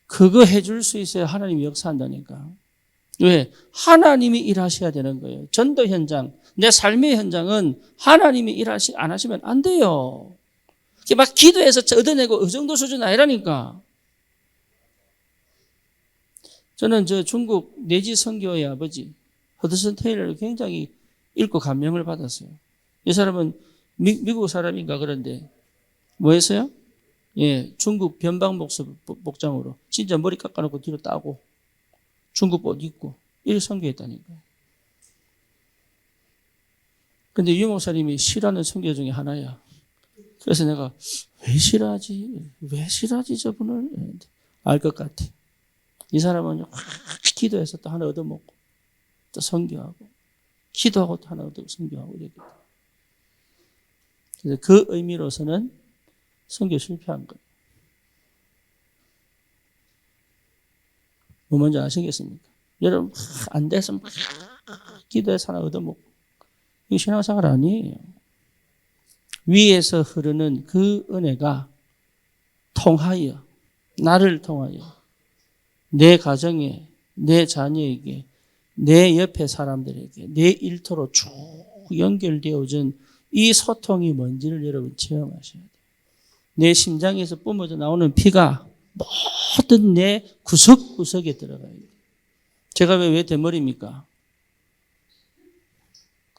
그거 해줄 수 있어야 하나님이 역사한다니까. 왜? 하나님이 일하셔야 되는 거예요. 전도 현장, 내 삶의 현장은 하나님이 안 하시면 안 돼요. 막 기도해서 얻어내고 그 정도 수준 아니라니까. 저는 중국 내지 선교의 아버지 허드슨 테일러를 굉장히 읽고 감명을 받았어요. 이 사람은 미국 사람인가 그런데 뭐 했어요? 예, 중국 변방 복장으로 진짜 머리 깎아놓고 뒤로 따고 중국 옷 입고 이렇게 선교했다니까요. 근데 유 목사님이 싫어하는 선교 중에 하나야. 그래서 내가 왜 싫어하지 저분을? 알 것 같아. 이 사람은 기도해서 또 하나 얻어먹고 또 선교하고 기도하고 또 하나 얻어 선교하고 이렇게. 그래서 그 의미로서는 선교 실패한 거예요. 뭐 뭔지 아시겠습니까? 여러분 안 돼서 막 기도해서 하나 얻어먹고 이게 신앙생활 아니에요. 위에서 흐르는 그 은혜가 통하여 나를 통하여 내 가정에 내 자녀에게 내 옆에 사람들에게 내 일터로 쭉 연결되어진 이 소통이 뭔지를 여러분 체험하셔야 돼요. 내 심장에서 뿜어져 나오는 피가 모든 내 구석구석에 들어가야 돼요. 제가 왜 대머리입니까?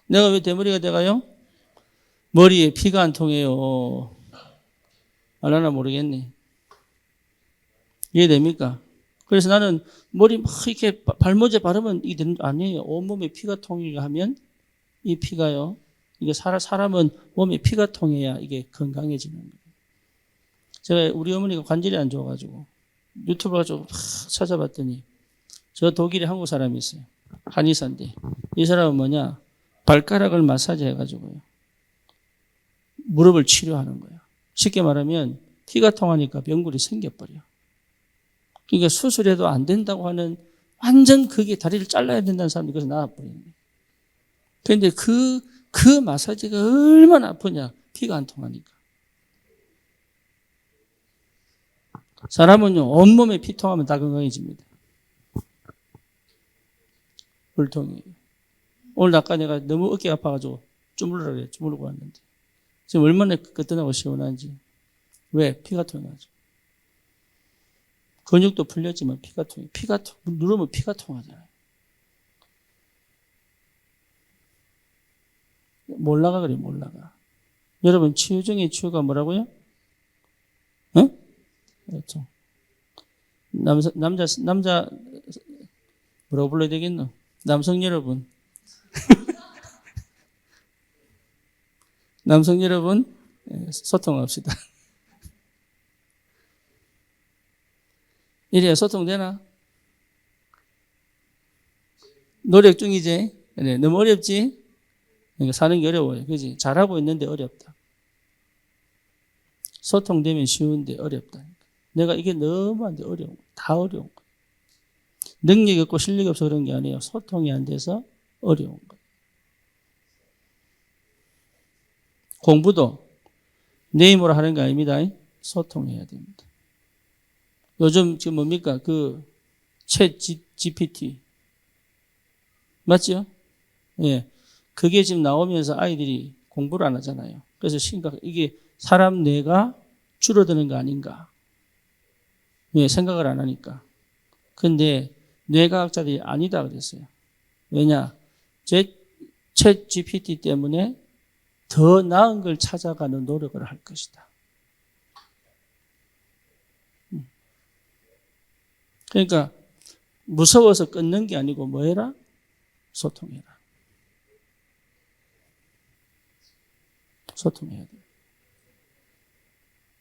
내가 왜 대머리가 돼가요? 머리에 피가 안 통해요. 알아나 모르겠네. 이해됩니까? 그래서 나는 머리 막 이렇게 발모제 바르면 이게 되는 거 아니에요. 온몸에 피가 통하게 하면 이 피가요. 이게 사람은 몸에 피가 통해야 이게 건강해지는 거예요. 제가 우리 어머니가 관절이 안 좋아가지고 유튜브 가지고 찾아봤더니 저 독일에 한국 사람이 있어요. 한의사인데 이 사람은 뭐냐 발가락을 마사지 해가지고요 무릎을 치료하는 거예요. 쉽게 말하면 피가 통하니까 병굴이 생겨버려. 그러니까 수술해도 안 된다고 하는 완전 그게 다리를 잘라야 된다는 사람이 그래서 나와버리는 거예요. 그런데 그 마사지가 얼마나 아프냐. 피가 안 통하니까. 사람은요, 온몸에 피 통하면 다 건강해집니다. 불통이. 오늘 아까 내가 너무 어깨 아파가지고 주물르라 그래. 주물르고 왔는데. 지금 얼마나 끄떡하고 시원한지. 왜? 피가 통하죠. 근육도 풀렸지만 피가 통해. 누르면 피가 통하잖아요. 몰라가 그래, 몰라가. 여러분, 치유 중에 치유가 뭐라고요? 응? 그렇죠. 남자, 뭐라고 불러야 되겠노? 남성 여러분. 남성 여러분, 소통합시다. 이래야 소통되나? 노력 중이지? 그래, 너무 어렵지? 그러니까 사는 게 어려워요. 그지? 잘하고 있는데 어렵다. 소통되면 쉬운데 어렵다. 내가 이게 너무 안 돼, 어려운 거. 다 어려운 거. 능력이 없고 실력이 없어 그런 게 아니에요. 소통이 안 돼서 어려운 거. 공부도 내 힘으로 하는 거 아닙니다. 소통해야 됩니다. 요즘 지금 뭡니까? 챗 GPT. 맞죠? 예. 그게 지금 나오면서 아이들이 공부를 안 하잖아요. 그래서 이게 사람 뇌가 줄어드는 거 아닌가. 왜? 생각을 안 하니까. 근데 뇌과학자들이 아니다 그랬어요. 왜냐? 챗 GPT 때문에 더 나은 걸 찾아가는 노력을 할 것이다. 그러니까 무서워서 끊는 게 아니고 뭐 해라? 소통해라. 소통해야 돼.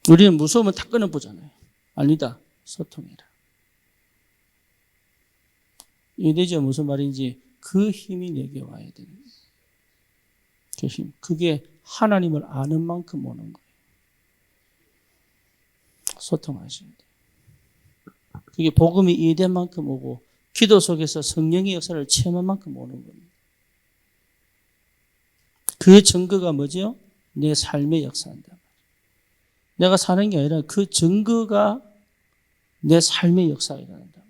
우리는 무서우면 다 끊어보잖아요. 아니다. 소통해라. 이해되죠? 무슨 말인지. 그 힘이 내게 와야 되는 거예요. 그 힘. 그게 하나님을 아는 만큼 오는 거예요. 소통하셔야 돼요. 그게 복음이 이해된 만큼 오고 기도 속에서 성령의 역사를 체험한 만큼 오는 겁니다. 그 증거가 뭐죠? 내 삶의 역사한다. 내가 사는 게 아니라 그 증거가 내 삶의 역사가 일어난다.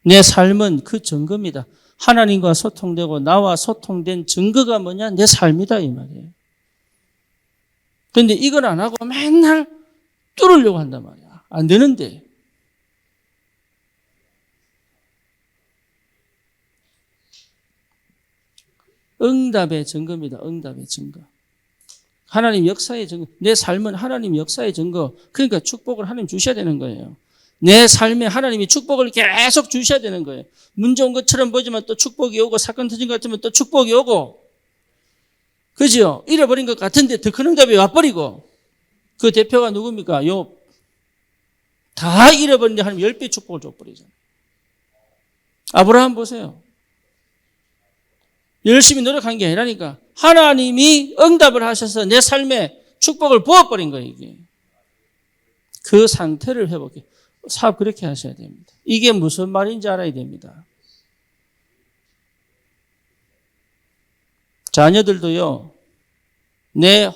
내 삶은 그 증거입니다. 하나님과 소통되고 나와 소통된 증거가 뭐냐? 내 삶이다 이 말이에요. 그런데 이걸 안 하고 맨날 뚫으려고 한단 말이야. 안 되는데. 응답의 증거입니다. 응답의 증거. 하나님 역사의 증거. 내 삶은 하나님 역사의 증거. 그러니까 축복을 하나님 주셔야 되는 거예요. 내 삶에 하나님이 축복을 계속 주셔야 되는 거예요. 문제 온 것처럼 보지만 또 축복이 오고 사건 터진 것 같으면 또 축복이 오고. 그죠? 잃어버린 것 같은데 더 큰 응답이 와버리고. 그 대표가 누굽니까? 욥. 다 잃어버린데 하나님 10배 축복을 줘버리잖아요. 아브라함 보세요. 열심히 노력한 게 아니라니까. 하나님이 응답을 하셔서 내 삶에 축복을 부어버린 거예요, 이게. 그 상태를 회복해. 사업 그렇게 하셔야 됩니다. 이게 무슨 말인지 알아야 됩니다. 자녀들도요, 내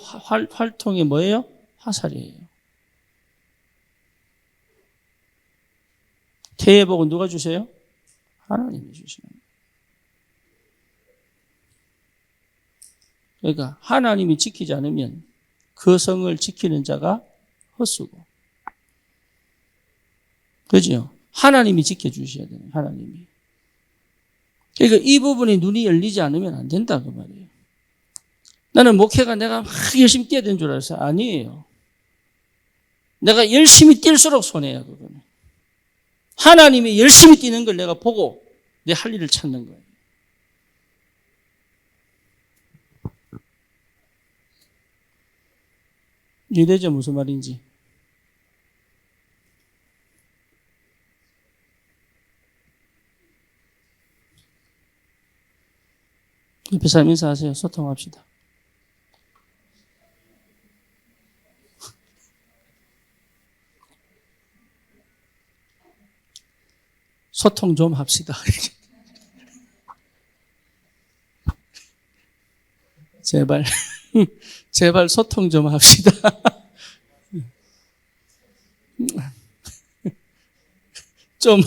활동이 뭐예요? 화살이에요. 태회복은 누가 주세요? 하나님이 주시는 거예요. 그러니까 하나님이 지키지 않으면 그 성을 지키는 자가 헛수고. 그죠? 하나님이 지켜주셔야 돼요. 하나님이. 그러니까 이 부분이 눈이 열리지 않으면 안 된다 그 말이에요. 나는 목회가 내가 막 열심히 뛰어야 되는 줄 알았어요. 아니에요. 내가 열심히 뛸수록 손해야 그거는. 하나님이 열심히 뛰는 걸 내가 보고 내 할 일을 찾는 거예요. 이해되죠? 무슨 말인지. 옆에 사람 인사하세요. 소통합시다. 소통 좀 합시다. 제발, 제발 소통 좀 합시다. 좀,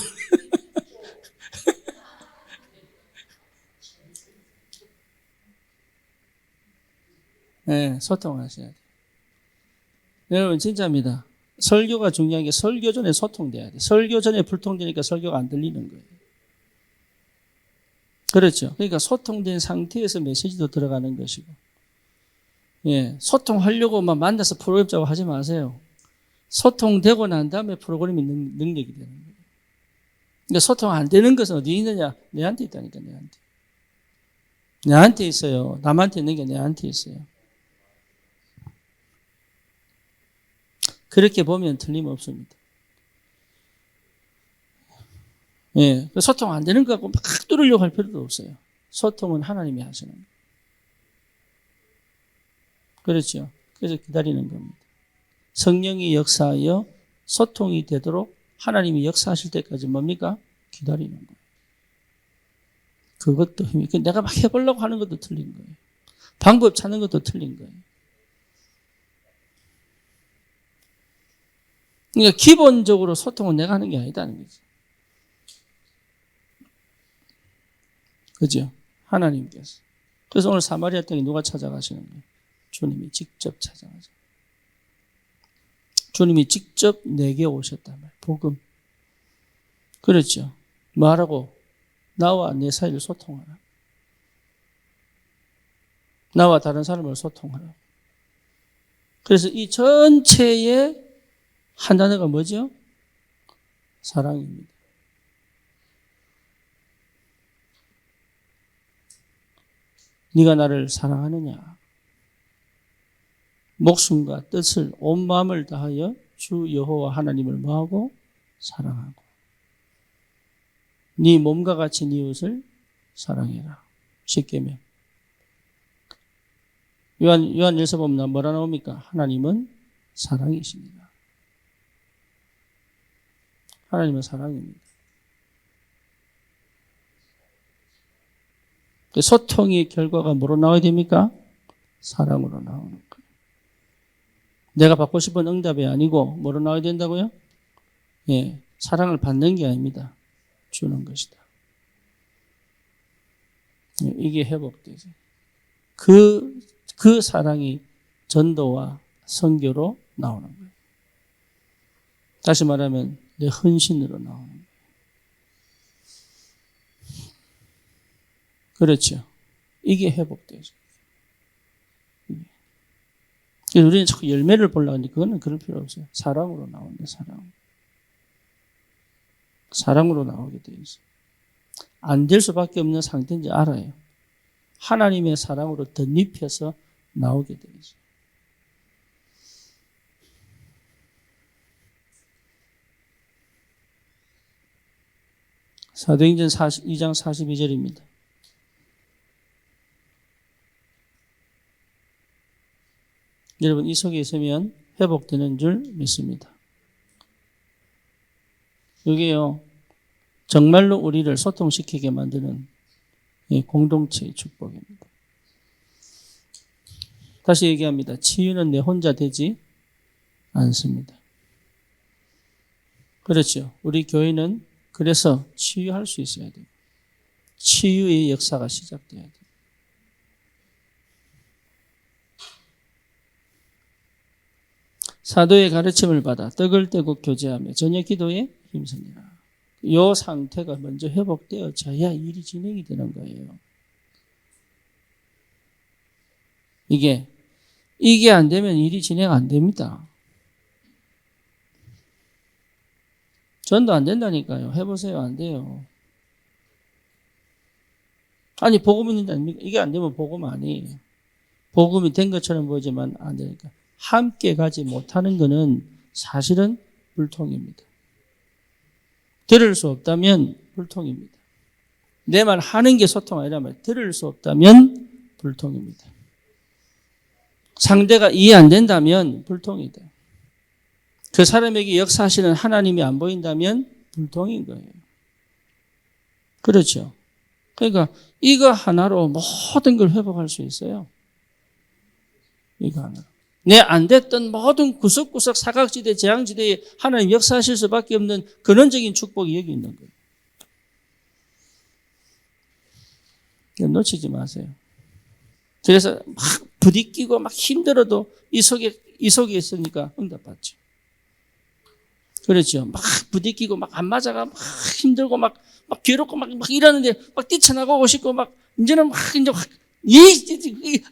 네, 소통하셔야 돼요. 여러분, 진짜입니다. 설교가 중요한 게 설교 전에 소통돼야 돼. 설교 전에 불통되니까 설교가 안 들리는 거예요. 그렇죠. 그러니까 소통된 상태에서 메시지도 들어가는 것이고. 예, 소통하려고 막 만나서 프로그램 짜고 하지 마세요. 소통되고 난 다음에 프로그램이 능력이 되는 거예요. 근데 소통 안 되는 것은 어디 있느냐? 내한테 있다니까, 내한테. 내한테 있어요. 남한테 있는 게 내한테 있어요. 그렇게 보면 틀림없습니다. 예, 소통 안 되는 거 갖고 막 뚫으려고 할 필요도 없어요. 소통은 하나님이 하시는 거예요. 그렇죠. 그래서 기다리는 겁니다. 성령이 역사하여 소통이 되도록 하나님이 역사하실 때까지 뭡니까? 기다리는 거예요. 그것도 힘이, 내가 막 해보려고 하는 것도 틀린 거예요. 방법 찾는 것도 틀린 거예요. 그러니까 기본적으로 소통은 내가 하는 게 아니다는 거지. 그죠? 하나님께서. 그래서 오늘 사마리아 땅에 누가 찾아가시는 거예요? 주님이 직접 찾아가죠. 주님이 직접 내게 오셨단 말이에요. 복음. 그렇죠. 말하고 나와 내 사이를 소통하라. 나와 다른 사람을 소통하라. 그래서 이 전체의 한 단어가 뭐죠? 사랑입니다. 네가 나를 사랑하느냐? 목숨과 뜻을 온 마음을 다하여 주 여호와 하나님을 뭐하고? 사랑하고 네 몸과 같이 네 이웃을 사랑해라. 십계명. 요한일서 보면 뭐라 나옵니까? 하나님은 사랑이십니다. 하나님은 사랑입니다. 소통의 결과가 뭐로 나와야 됩니까? 사랑으로 나오는 거예요. 내가 받고 싶은 응답이 아니고 뭐로 나와야 된다고요? 예, 사랑을 받는 게 아닙니다. 주는 것이다. 예, 이게 회복되죠. 그 사랑이 전도와 선교로 나오는 거예요. 다시 말하면 내 헌신으로 나오는 거예요. 그렇죠. 이게 회복되죠. 우리는 자꾸 열매를 보려고 하는데 그거는 그럴 필요 없어요. 사랑으로 나오는데 사랑. 사랑으로 나오게 되어 있어요. 안 될 수밖에 없는 상태인지 알아요. 하나님의 사랑으로 덧입혀서 나오게 되어 있어요. 사도행전 2장 42절입니다. 여러분 이 속에 있으면 회복되는 줄 믿습니다. 이게요 정말로 우리를 소통시키게 만드는 공동체의 축복입니다. 다시 얘기합니다. 치유는 내 혼자 되지 않습니다. 그렇죠. 우리 교회는 그래서 치유할 수 있어야 돼요. 치유의 역사가 시작돼야 돼요. 사도의 가르침을 받아 떡을 떼고 교제하며 저녁 기도에 힘쓰니라. 이 상태가 먼저 회복되어져야 일이 진행이 되는 거예요. 이게 안 되면 일이 진행 안 됩니다. 전도 안 된다니까요. 해보세요. 안 돼요. 아니 복음이 있는데 아닙니까? 이게 안 되면 복음 아니에요. 복음이 된 것처럼 보이지만 안 되니까. 함께 가지 못하는 것은 사실은 불통입니다. 들을 수 없다면 불통입니다. 내 말 하는 게 소통 아니라면 들을 수 없다면 불통입니다. 상대가 이해 안 된다면 불통이다. 그 사람에게 역사하시는 하나님이 안 보인다면 불통인 거예요. 그렇죠. 그러니까 이거 하나로 모든 걸 회복할 수 있어요. 이거 하나로. 내 안 됐던 모든 구석구석 사각지대, 재앙지대에 하나님 역사하실 수밖에 없는 근원적인 축복이 여기 있는 거예요. 놓치지 마세요. 그래서 막 부딪히고 막 힘들어도 이 속에 있으니까 응답받죠. 그렇죠. 막 부딪히고 막 안 맞아가 막 힘들고 막 괴롭고 막 이러는데 막 뛰쳐나가고 싶고 막 이제는 막 이제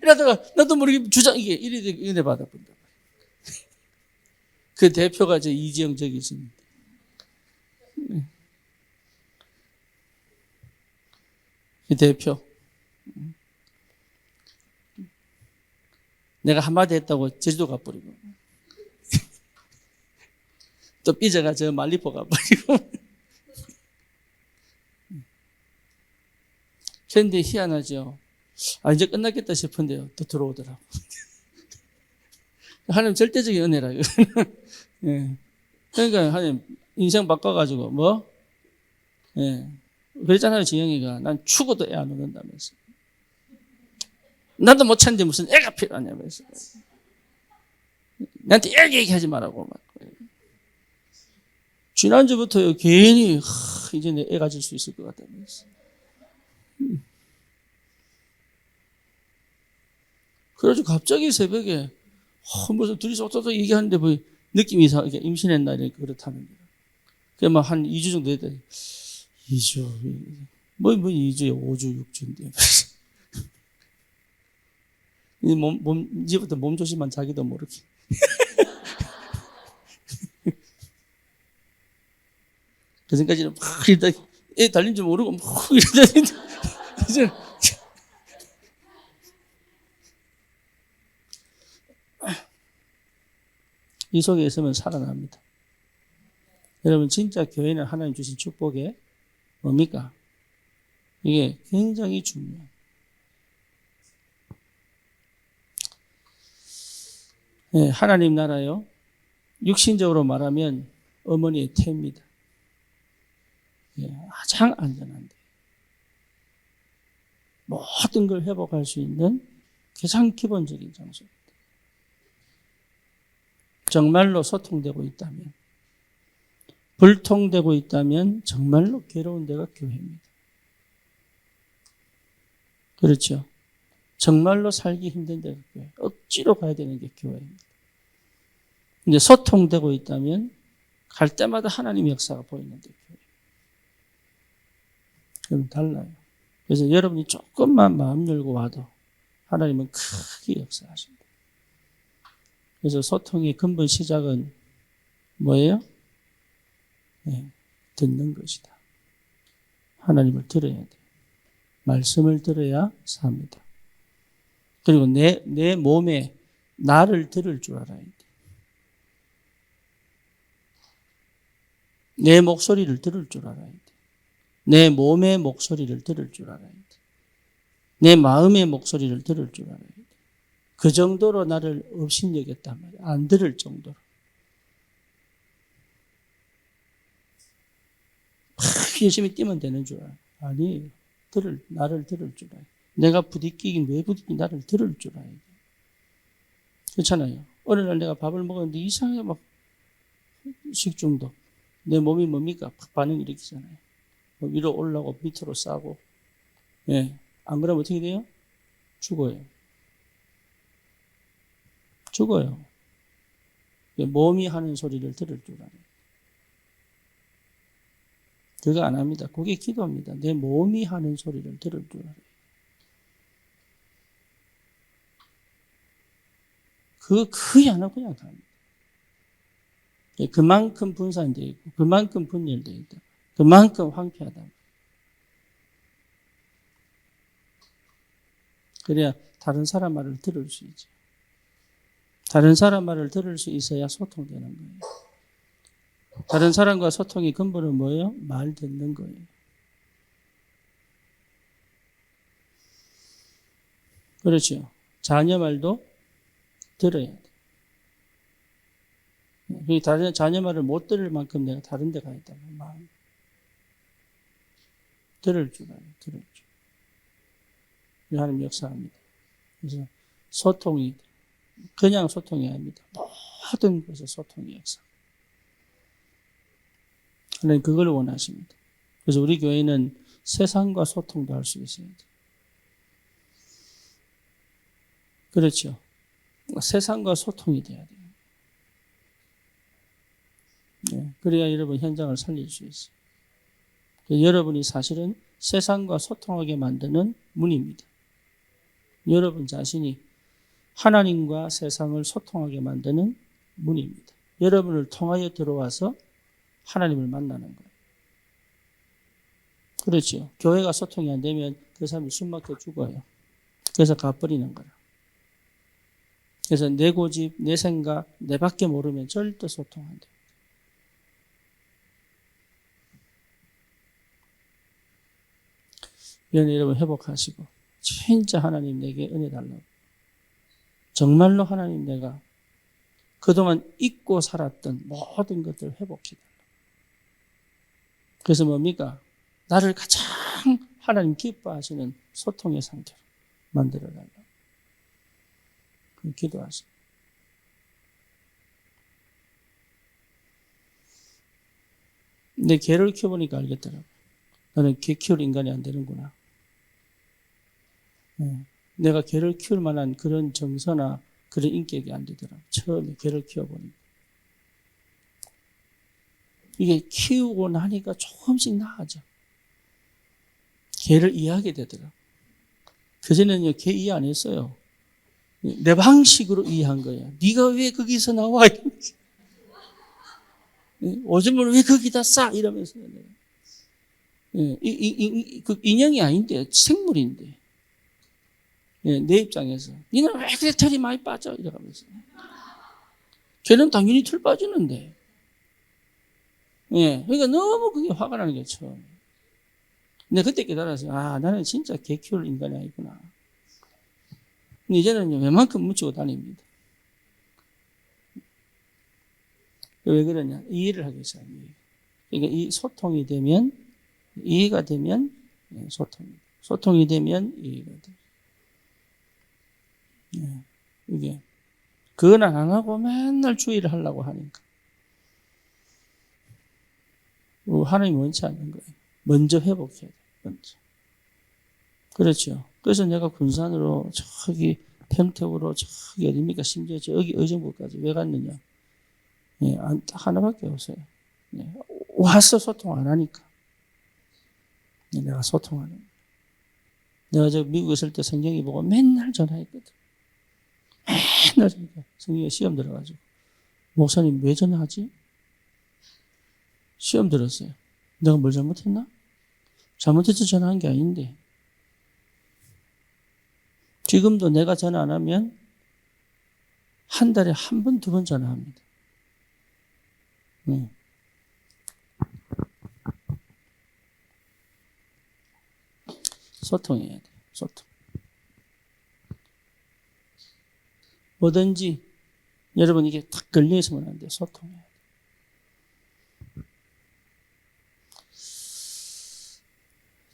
이러다가 나도 모르게 이게 이래 받아본다. 그 대표가 저 이지영 저기 있습니다. 그 대표. 내가 한마디 했다고 제주도 가버리고 또 삐져가 저 말리포 가버리고. 그런데 희한하죠. 이제 끝났겠다 싶은데요. 또 들어오더라고. 하나님 절대적인 은혜라. 예. 그러니까 하나님 인생 바꿔가지고 뭐? 예. 그랬잖아요. 지영이가. 난 죽어도 애 안 얻는다면서. 나도 못 찾는데 무슨 애가 필요하냐면서. 나한테 애 얘기하지 말라고. 막. 지난주부터요. 괜히 이제 내 애 가질 수 있을 것 같다면서. 그래서 갑자기 새벽에 무슨 둘이서 어쩌다 얘기하는데 뭐 느낌이 이상하게 임신했나 이렇게 그렇다는 거예요. 그래 막 한 2주 정도 됐더니 2주 뭐 2주에 5주 6주인데 이제부터 몸 조심만 자기도 모르게. 그 전까지는 막 이러다 애 달린 줄 모르고 막 이러다 이제 이 속에 있으면 살아납니다. 여러분 진짜 교회는 하나님 주신 축복에 뭡니까? 이게 굉장히 중요해요. 네, 하나님 나라요. 육신적으로 말하면 어머니의 태입니다. 예, 가장 안전한데 모든 걸 회복할 수 있는 가장 기본적인 장소입니다. 정말로 소통되고 있다면, 불통되고 있다면 정말로 괴로운 데가 교회입니다. 그렇죠. 정말로 살기 힘든 데가 교회. 억지로 가야 되는 게 교회입니다. 근데 소통되고 있다면 갈 때마다 하나님의 역사가 보이는데 교회. 그럼 달라요. 그래서 여러분이 조금만 마음 열고 와도 하나님은 크게 역사하십니다. 그래서 소통의 근본 시작은 뭐예요? 네, 듣는 것이다. 하나님을 들어야 돼. 말씀을 들어야 삽니다. 그리고 내 몸에 나를 들을 줄 알아야 돼. 내 목소리를 들을 줄 알아야 돼. 내 몸의 목소리를 들을 줄 알아야 돼. 내 마음의 목소리를 들을 줄 알아야 돼. 그 정도로 나를 업신여겼단 말이야. 안 들을 정도로. 열심히 뛰면 되는 줄 알아. 아니에요. 나를 들을 줄 알아요. 내가 부딪히긴 왜 부딪히긴 나를 들을 줄 알아요. 그렇잖아요. 어느 날 내가 밥을 먹었는데 이상하게 막 식중독. 내 몸이 뭡니까? 반응 일으키잖아요. 위로 올라오고 밑으로 싸고. 예. 안 그러면 어떻게 돼요? 죽어요. 죽어요. 몸이 하는 소리를 들을 줄 알아요. 그거 안 합니다. 그게 기도입니다. 내 몸이 하는 소리를 들을 줄 알아요. 그거 거의 안 하고 그냥 갑니다. 그만큼 분산되어 있고, 그만큼 분열되어 있다. 그만큼 황폐하다. 그래야 다른 사람 말을 들을 수 있죠. 다른 사람 말을 들을 수 있어야 소통되는 거예요. 다른 사람과 소통의 근본은 뭐예요? 말 듣는 거예요. 그렇죠. 자녀 말도 들어야 돼. 다른 자녀 말을 못 들을 만큼 내가 다른 데 가 있다는 마음. 들을 줄 알아요. 들을 줄. 하나님 역사합니다. 그래서 소통이 그냥 소통이 아닙니다. 모든 것에 소통이 역사. 하나님 그걸 원하십니다. 그래서 우리 교회는 세상과 소통도 할 수 있어야 돼요. 그렇죠. 세상과 소통이 돼야 돼요. 네, 그래야 여러분 현장을 살릴 수 있어요. 여러분이 사실은 세상과 소통하게 만드는 문입니다. 여러분 자신이 하나님과 세상을 소통하게 만드는 문입니다. 여러분을 통하여 들어와서 하나님을 만나는 거예요. 그렇죠. 교회가 소통이 안 되면 그 사람이 숨막혀 죽어요. 그래서 가버리는 거예요. 그래서 내 고집, 내 생각, 내 밖에 모르면 절대 소통 안 돼요. 이런 여러분 회복하시고 진짜 하나님 내게 은혜 달라고. 정말로 하나님 내가 그동안 잊고 살았던 모든 것들을 회복해달라고. 그래서 뭡니까? 나를 가장 하나님 기뻐하시는 소통의 상태로 만들어달라고. 기도하세요. 근데 개를 키워보니까 알겠더라고요. 나는 개 키울 인간이 안 되는구나. 내가 개를 키울 만한 그런 정서나 그런 인격이 안 되더라고요. 처음에 개를 키워보니까. 이게 키우고 나니까 조금씩 나아져. 개를 이해하게 되더라고요. 그전에는요, 개 이해 안 했어요. 내 방식으로 이해한 거예요. 네가 왜 거기서 나와? 오줌을 왜 거기다 싸? 이러면서. 그 인형이 아닌데, 생물인데. 내 입장에서. 니는 왜 그래 털이 많이 빠져? 이러면서. 걔는 당연히 털 빠지는데. 그러니까 너무 그게 화가 나는 게 처음. 근데 그때 깨달았어요. 아, 나는 진짜 개 키울 인간이 아니구나. 근데 이제는 웬만큼 묻히고 다닙니다. 왜 그러냐? 이해를 하기 위해서. 그러니까 이 소통이 되면, 이해가 되면 소통입니다. 소통이 되면 이해가 돼요. 이게, 그건 안 하고 맨날 주의를 하려고 하니까. 하나님 원치 않는 거예요. 먼저 회복해야 돼요. 먼저. 그렇죠. 그래서 내가 군산으로 저기 평택으로 저기 어딥니까? 심지어 저기 의정부까지 왜 갔느냐? 딱 하나밖에 없어요. 와서 소통 안 하니까. 내가 소통하는 거예요. 내가 저 미국에 있을 때 성경이 보고 맨날 전화했거든. 맨날 성경에 시험 들어가지고. 목사님 왜 전화하지? 시험 들었어요. 내가 뭘 잘못했나? 잘못해서 전화한 게 아닌데. 지금도 내가 전화 안 하면 한 달에 한 번, 두 번 전화합니다. 소통해야 돼요. 소통. 뭐든지 여러분 이게 딱 걸려있으면 안 돼요. 소통해야 돼요.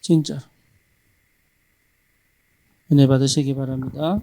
진짜로. 은혜 받으시기 바랍니다.